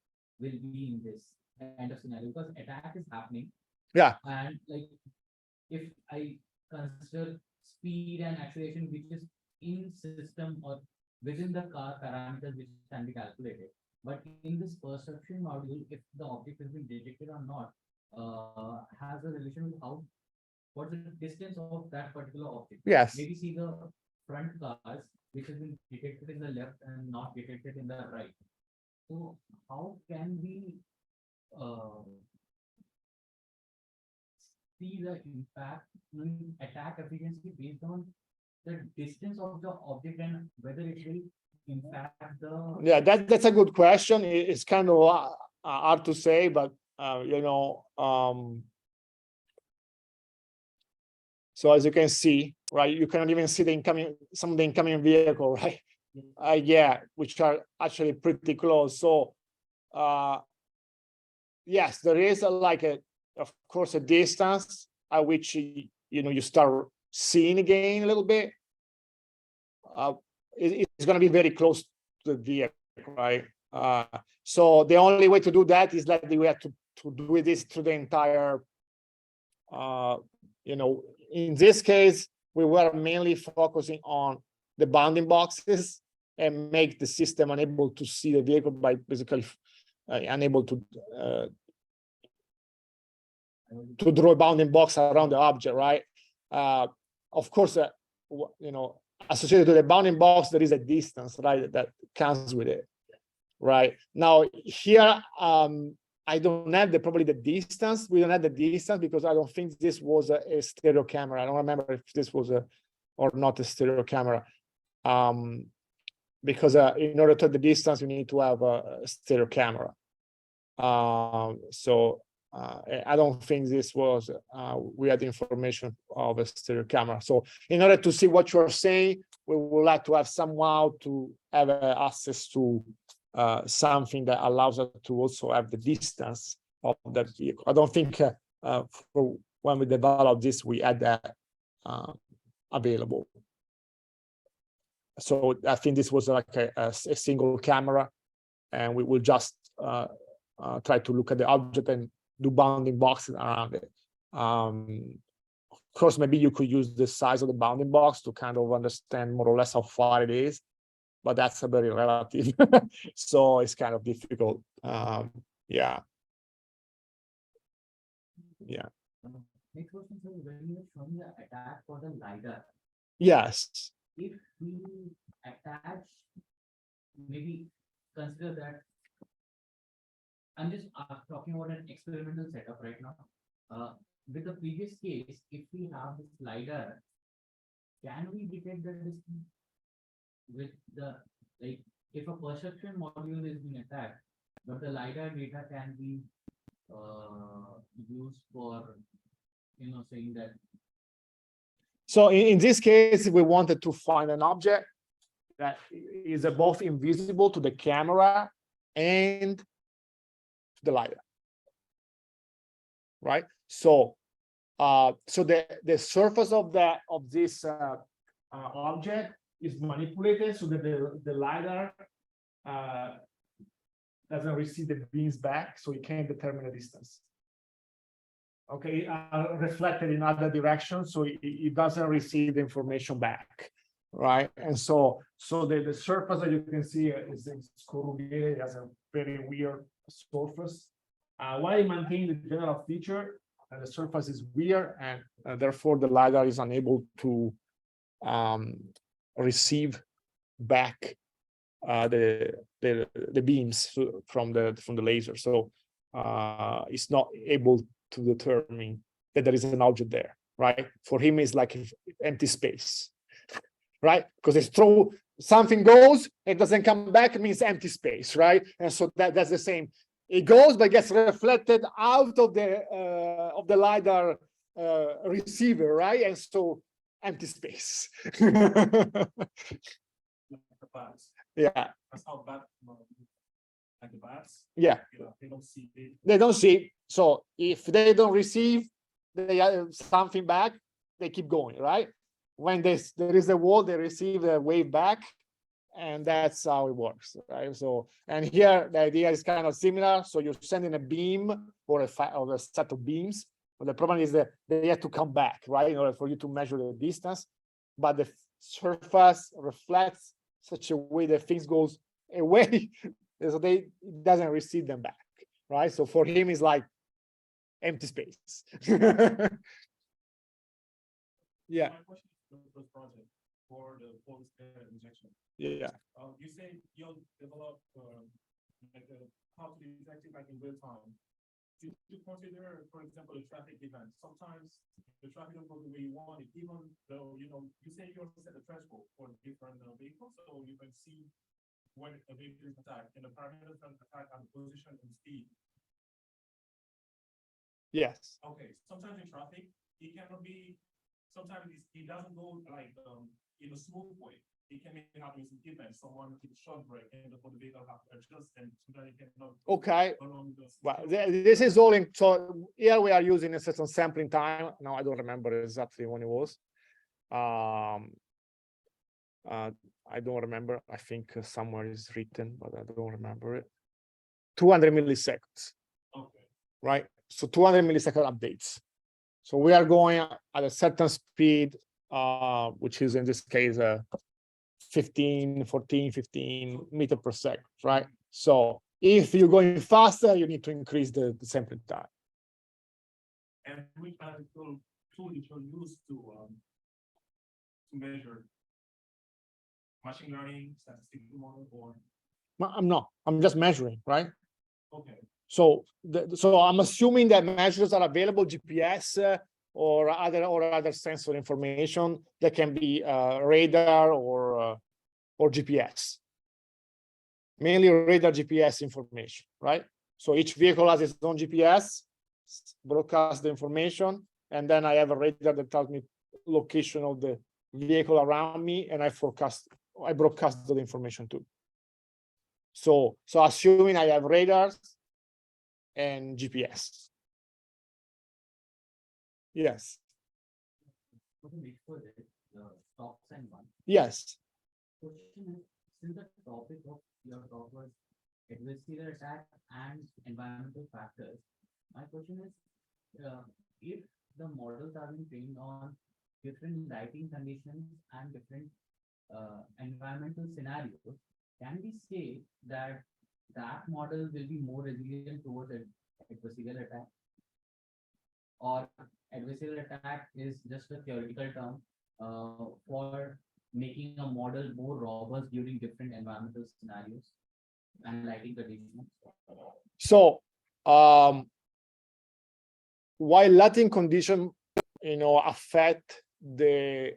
will be in this kind of scenario? Because attack is happening. Yeah. And like, if I consider speed and acceleration, which is in system or within the car parameters which can be calculated. But in this perception module, if the object has been detected or not, has a relation with how, what's the distance of that particular object? Yes. Maybe see the front cars, which has been detected in the left and not detected in the right. So how can we see the impact in attack efficiency based on the distance of the object and whether it will impact the. Yeah, that's a good question. It's kind of hard to say, but so as you can see, right, you cannot even see some of the incoming vehicle, right? Yeah, which are actually pretty close. So yes, there is of course, a distance at which you start seeing again a little bit. It's going to be very close to the vehicle, right? So the only way to do that is that we have to do this through the entire. In this case, we were mainly focusing on the bounding boxes and make the system unable to see the vehicle by basically unable to draw a bounding box around the object, right? Of course, associated with the bounding box, there is a distance, right, that comes with it, right? Now here, I don't have probably the distance. We don't have the distance because I don't think this was a stereo camera. I don't remember if this was or not a stereo camera. Because in order to have the distance, you need to have a stereo camera. So I don't think this was, we had information of a stereo camera. So in order to see what you're saying, we would like to have somehow to have access to something that allows us to also have the distance of that vehicle. I don't think for when we developed this, we had that available. So I think this was like a single camera, and we will just try to look at the object and do bounding boxes around it. Of course, maybe you could use the size of the bounding box to kind of understand more or less how far it is, but that's a very relative. So it's kind of difficult. Yeah. Next question, sir, when you are showing the attack for the LiDAR. Yes. If we attach, maybe consider that, I'm just talking about an experimental setup right now. With the previous case, if we have this LiDAR, can we detect the distance with the, like, if a perception module is being attacked, but the LiDAR data can be used for, saying that. So in this case, we wanted to find an object that is both invisible to the camera and to the LiDAR, right? So, so the surface of this object is manipulated so that the LiDAR doesn't receive the beams back, so it can't determine the distance. Okay, reflected in other directions, so it doesn't receive the information back, right? And so the surface that you can see is corrugated, has a very weird surface. While it maintains the general feature, the surface is weird, and therefore the LiDAR is unable to receive back the beams from the laser. So it's not able to determine that there is an object there, right? For him, it's like empty space, right? Because it's true, something goes, it doesn't come back, it means empty space, right? And so that's the same. it goes, but gets reflected out of the LiDAR receiver, right? And so empty space. The bats. Yeah, That's how bad, like the bats, yeah. they don't see it. They don't see. So if they don't receive something back, they keep going, right? When there is a wall, they receive the wave back, and that's how it works, right? So, and here the idea is kind of similar. So you're sending a beam or a set of beams, but the problem is that they have to come back, right, in order for you to measure the distance. But the surface reflects such a way that things goes away, so it doesn't receive them back, right? So for him, it's like empty space. Yeah. My question is for this project for the post injection. Yeah. You say you'll develop like how to detect it like in real time. Do you consider, for example, a traffic event? Sometimes the traffic don't go the way you want it, even though you say you set a threshold for different vehicles, so you can see when a vehicle is attacked and the parameters can attack on position and speed. Yes. Okay, sometimes in traffic, it cannot be. Sometimes it doesn't go like in a smooth way. It can be happening some events. Someone hit short break and the vehicle have to adjust, and sometimes it cannot. Okay. Along the Well, this is all in. So here we are using a certain sampling time. Now I don't remember exactly when it was. I don't remember. I think somewhere is written, but I don't remember it. 200 milliseconds. Okay. Right. So 200 millisecond updates. So we are going at a certain speed, which is in this case 15 meter per second, right? So if you're going faster, you need to increase the sampling time. And which analytical tool you should use to measure machine learning, statistical model, or I'm not. I'm just measuring, right? okay. So I'm assuming that measures are available, GPS or other sensor information that can be radar or GPS. Mainly radar GPS information, right? So each vehicle has its own GPS, broadcasts the information, and then I have a radar that tells me location of the vehicle around me, and I broadcast the information too. So assuming I have radars and GPS. Yes. Top and one. Yes. Question is, since the topic of your talk was adversarial attack and environmental factors, my question is, if the models are being trained on different lighting conditions and different environmental scenarios, can we say that that model will be more resilient towards adversarial attack? Or adversarial attack is just a theoretical term for making a model more robust during different environmental scenarios and lighting conditions? So while lighting condition, affect the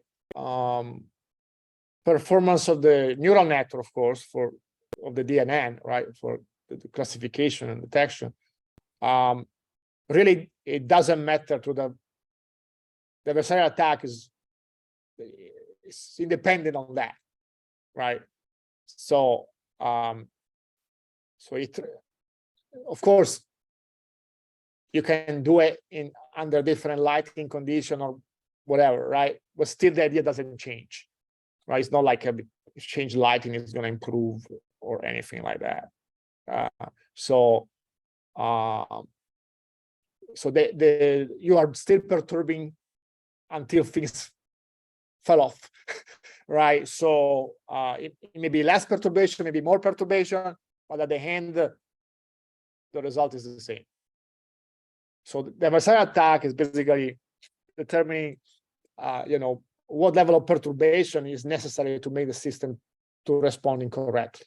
performance of the neural network, of course, of the DNN, right, for the classification and detection. Really, it doesn't matter to the adversarial attack is independent on that, right? So it, of course, you can do it under different lighting condition or whatever, right? But still, the idea doesn't change, right? It's not like if change lighting is going to improve or anything like that. So you are still perturbing until things fell off, right? So it may be less perturbation, maybe more perturbation, but at the end, the result is the same. So the adversarial attack is basically determining, what level of perturbation is necessary to make the system to respond incorrectly,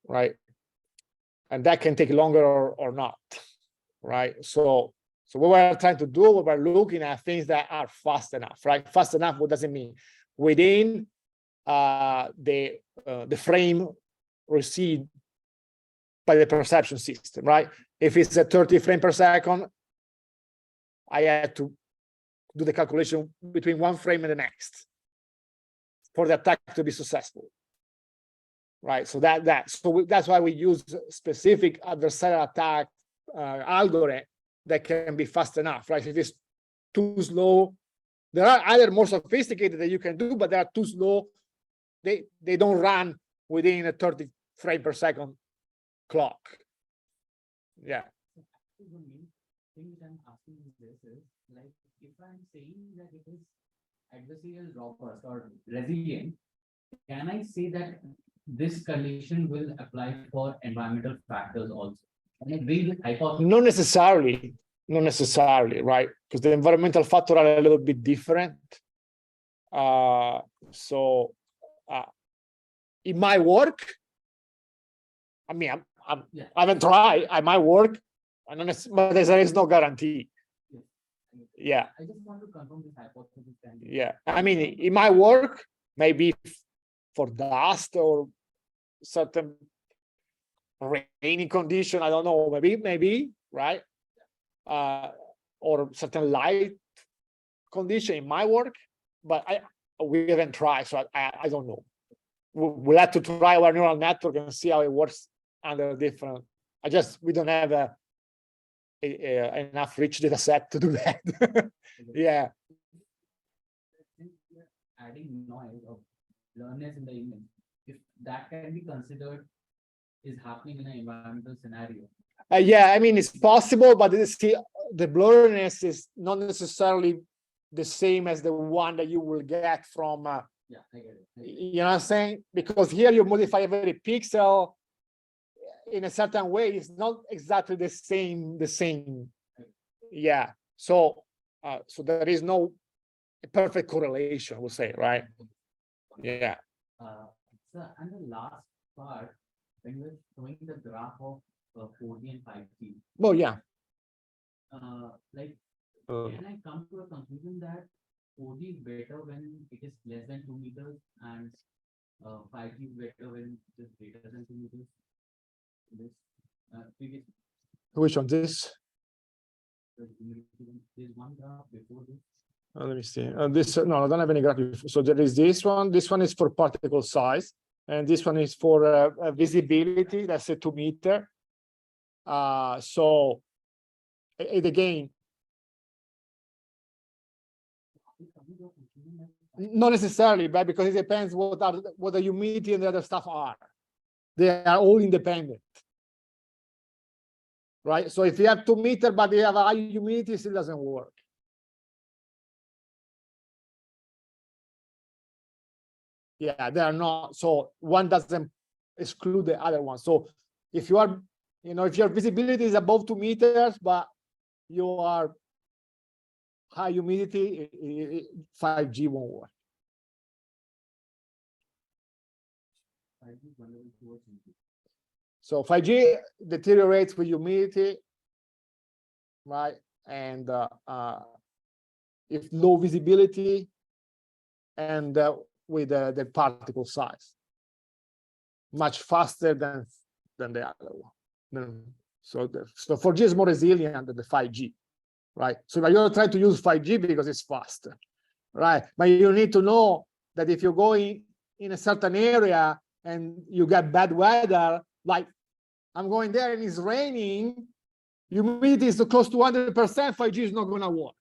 right? And that can take longer or not, right? So what we're trying to do, we're looking at things that are fast enough, right? Fast enough, what does it mean? Within the frame received by the perception system, right? If it's at 30 frames per second, I had to do the calculation between one frame and the next for the attack to be successful, right? So that's why we use specific adversarial attack algorithm that can be fast enough, right? If it's too slow, there are other more sophisticated that you can do, but they are too slow. They don't run within a 30 frame per second clock. Yeah. The main thing that I'm asking this is, like, if I'm saying that it is adversarial robust or resilient, can I say that this condition will apply for environmental factors also? And I agree with hypothesis. Not necessarily, right? Because the environmental factors are a little bit different. It might work. I mean, I haven't tried. I might work, but there is no guarantee. Yeah. I just want to confirm this hypothesis. Yeah. I mean, it might work, maybe for dust or certain rainy condition. I don't know. Maybe, right? Or certain light condition, it might work, but we haven't tried, so I don't know. We'll have to try our neural network and see how it works under different. We don't have enough rich data set to do that. Yeah. Adding noise of blurriness in the image, if that can be considered is happening in an environmental scenario. Yeah, I mean, it's possible, but the blurriness is not necessarily the same as the one that you will get from. Yeah, I get it. You know what I'm saying? Because here you modify every pixel in a certain way. It's not exactly the same. Yeah. So there is no perfect correlation, we'll say, right? Yeah. So, and the last part, when you're showing the graph of 4G and 5G. Well, yeah. Like, can I come to a conclusion that 4G is better when it is less than 2 meters and 5G is better when it is greater than 2 meters? This previous. Which one? This? There's one graph before this. Let me see. This no, I don't have any graph. So there is this one. This one is for particle size, and this one is for visibility. That's a 2 meter. So it again, not necessarily, but because it depends what the humidity and the other stuff are. They are all independent, right? So if you have 2 meters but they have a high humidity, it still doesn't work. Yeah, they are not. So one doesn't exclude the other one. So if you are, if your visibility is above 2 meters, but you are high humidity, 5G won't work. 5G is vulnerable towards input. So 5G deteriorates with humidity, right? And if low visibility and with the particle size, much faster than the other one. So 4G is more resilient than the 5G, right? So you're trying to use 5G because it's faster, right? But you need to know that if you're going in a certain area and you get bad weather, like I'm going there and it's raining, humidity is close to 100%, 5G is not going to work.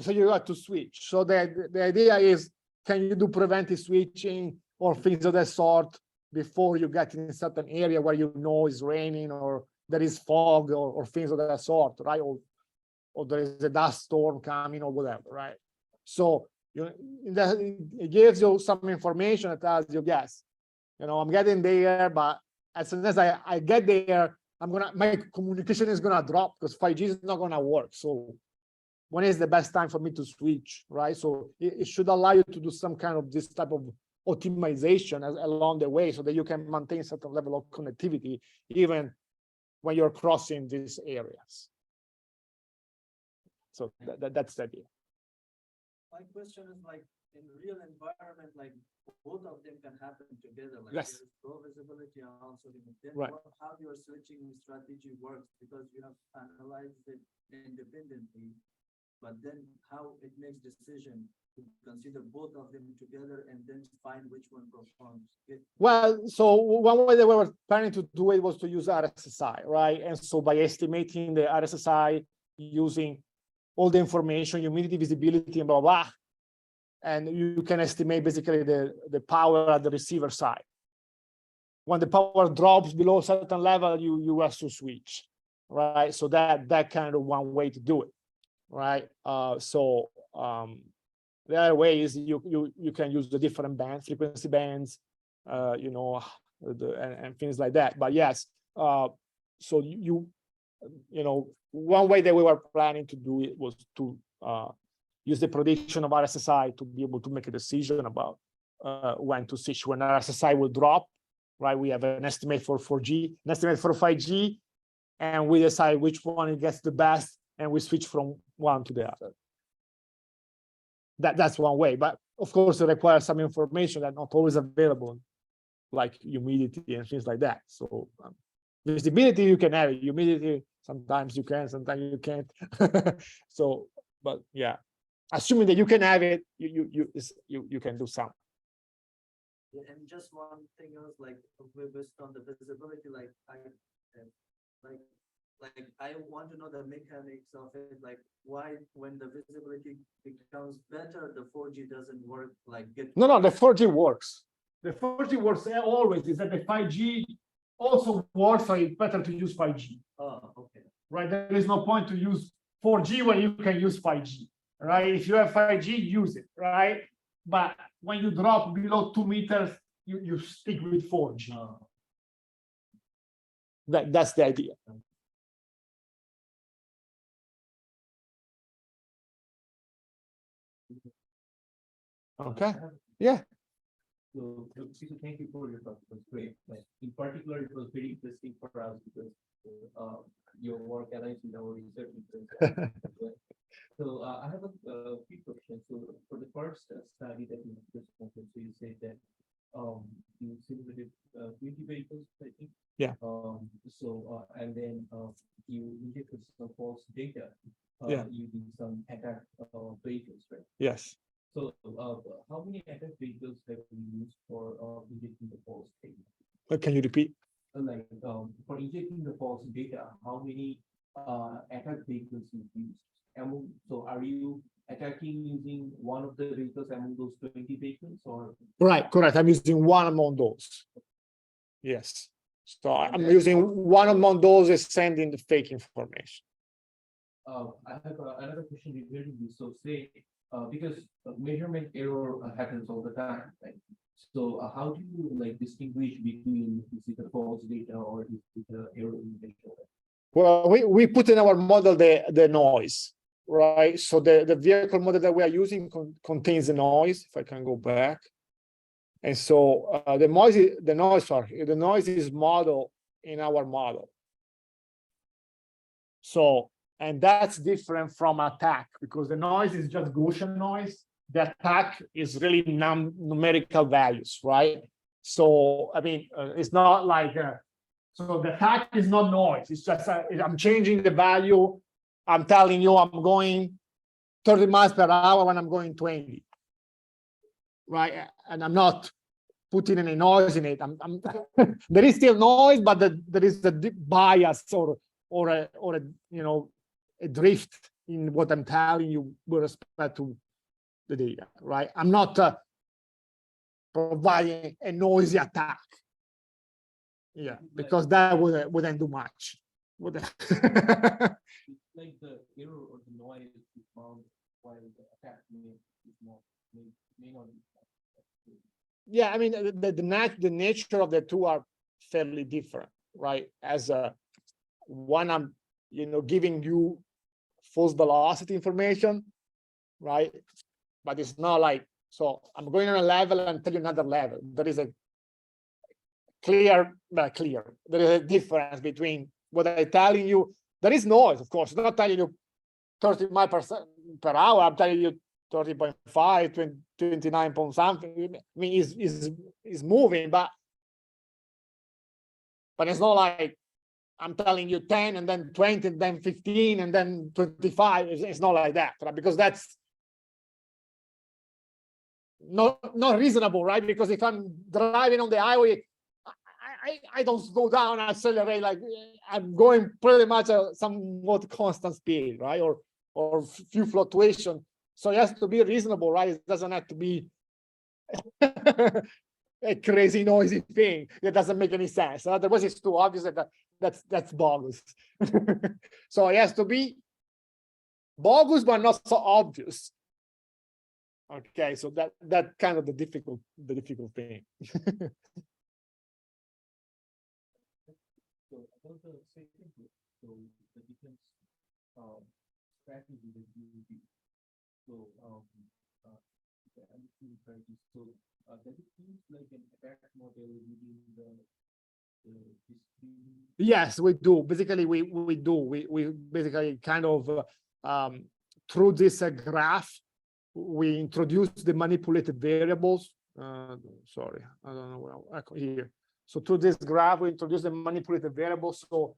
So you have to switch. So the idea is, can you do preventive switching or things of that sort before you get in a certain area where it's raining or there is fog or things of that sort, right? Or there is a dust storm coming or whatever, right? So it gives you some information that tells you, yes, I'm getting there, but as soon as I get there, my communication is gonna drop because 5G is not gonna work. So when is the best time for me to switch, right? So it should allow you to do some kind of this type of optimization along the way so that you can maintain certain level of connectivity even when you're crossing these areas. So that's the idea. My question is, like, in real environment, like both of them can happen together, like Yes. there's low visibility and also limit. Then Right. how your switching strategy works, because you have analyzed it independently, but then how it makes decision to consider both of them together and then find which one performs. Well, so one way that we were planning to do it was to use RSSI, right? And so by estimating the RSSI using all the information, humidity, visibility, and blah, blah, and you can estimate basically the power at the receiver side. When the power drops below a certain level, you have to switch, right? So that kind of one way to do it, right? The other way is you can use the different bands, frequency bands, you know, and things like that. But yes, so you know, one way that we were planning to do it was to use the prediction of RSSI to be able to make a decision about when to switch, when RSSI will drop, right? We have an estimate for 4G, an estimate for 5G, and we decide which one it gets the best, and we switch from one to the other. That's one way, but of course it requires some information that's not always available, like humidity and things like that. So visibility, you can have it. Humidity, sometimes you can, sometimes you can't. So, but yeah, assuming that you can have it, you can do some. And just one thing else, like based on the visibility, like I want to know the mechanics of it, like why when the visibility becomes better, the 4G doesn't work, like No, the 4G works. The 4G works always. Is that the 5G also works, so it's better to use 5G. Oh, okay. Right, there is no point to use 4G when you can use 5G, right? If you have 5G, use it, right? But when you drop below 2 meters, you stick with 4G. That's the idea. Okay. Yeah. So thank you for your talk. It was great. Like in particular, it was very interesting for us because your work aligns with our research. So I have a few questions. So for the first study that you just mentioned, so you said that you simulated 20 vehicles, I think. Yeah. And then you injected some false data using some attack vehicles, right? Yes. So how many attack vehicles have you used for injecting the false data? Can you repeat? Like for injecting the false data, how many attack vehicles you used? So are you attacking using one of the vehicles among those 20 vehicles, or? Right, correct. I'm using one among those. Yes. So I'm using one among those is sending the fake information. I have another question regarding this. So say, because measurement error happens all the time, right? So how do you like distinguish between is it a false data or is it an error in data? Well, we put in our model the noise, right? So the vehicle model that we are using contains the noise. If I can go back. And so the noise is modeled in our model. So, and that's different from attack because the noise is just Gaussian noise. The attack is really numerical values, right? So, I mean, it's not like, so the attack is not noise. It's just, I'm changing the value. I'm telling you I'm going 30 miles per hour when I'm going 20. Right, and I'm not putting any noise in it. There is still noise, but there is a bias or a you know a drift in what I'm telling you with respect to the data. Right, I'm not providing a noisy attack. Yeah, because that wouldn't do much. Like the error or the noise is found while the attack may not be. Yeah, I mean the nature of the two are fairly different, right? As one, I'm giving you false velocity information, right? But it's not like, so I'm going on a level and tell you another level. There is a clear. There is a difference between what I'm telling you. There is noise, of course. I'm not telling you 30 miles per hour. I'm telling you 30.5, 29 point something. I mean, is moving, but it's not like I'm telling you 10 and then 20 and then 15 and then 25. It's not like that, right? Because that's not reasonable, right? Because if I'm driving on the highway, I don't slow down and accelerate, like I'm going pretty much a somewhat constant speed, right? Or few fluctuation. So it has to be reasonable, right? It doesn't have to be a crazy noisy thing that doesn't make any sense. Otherwise, it's too obvious that that's bogus. So it has to be bogus, but not so obvious. Okay, so that kind of the difficult thing. So about the second group, so the different strategy that you use. So the MQ strategy. So does it seem like an attack model within the discrete? Yes, we do. Basically, we do. We basically kind of through this graph, we introduce the manipulated variables. Sorry, I don't know where here. So through this graph, we introduce the manipulated variables. So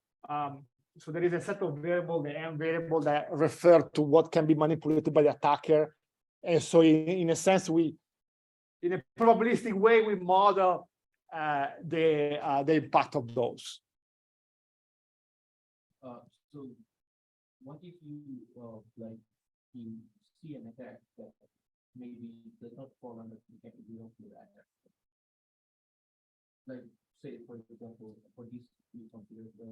so there is a set of variables, the M variable, that refer to what can be manipulated by the attacker. And so in a sense, in a probabilistic way, we model the impact of those. So what if you like you see an attack that maybe does not fall under the category of the attack? Like say for example, for this you consider the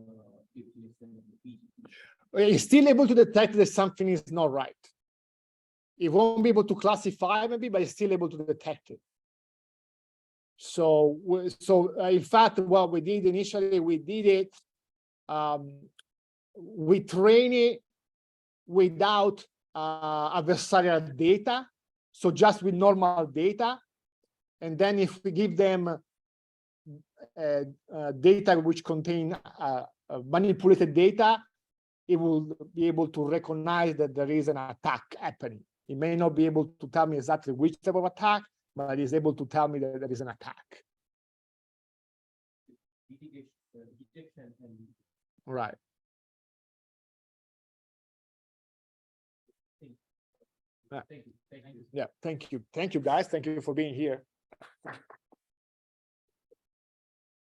APS and the Pisu. It's still able to detect that something is not right. It won't be able to classify maybe, but it's still able to detect it. So in fact, what we did initially, we did it, we train it without adversarial data, so just with normal data. And then if we give them data which contain manipulated data, it will be able to recognize that there is an attack happening. It may not be able to tell me exactly which type of attack, but it is able to tell me that there is an attack. Detection and Right. thank you. Yeah, thank you. Thank you, guys. Thank you for being here.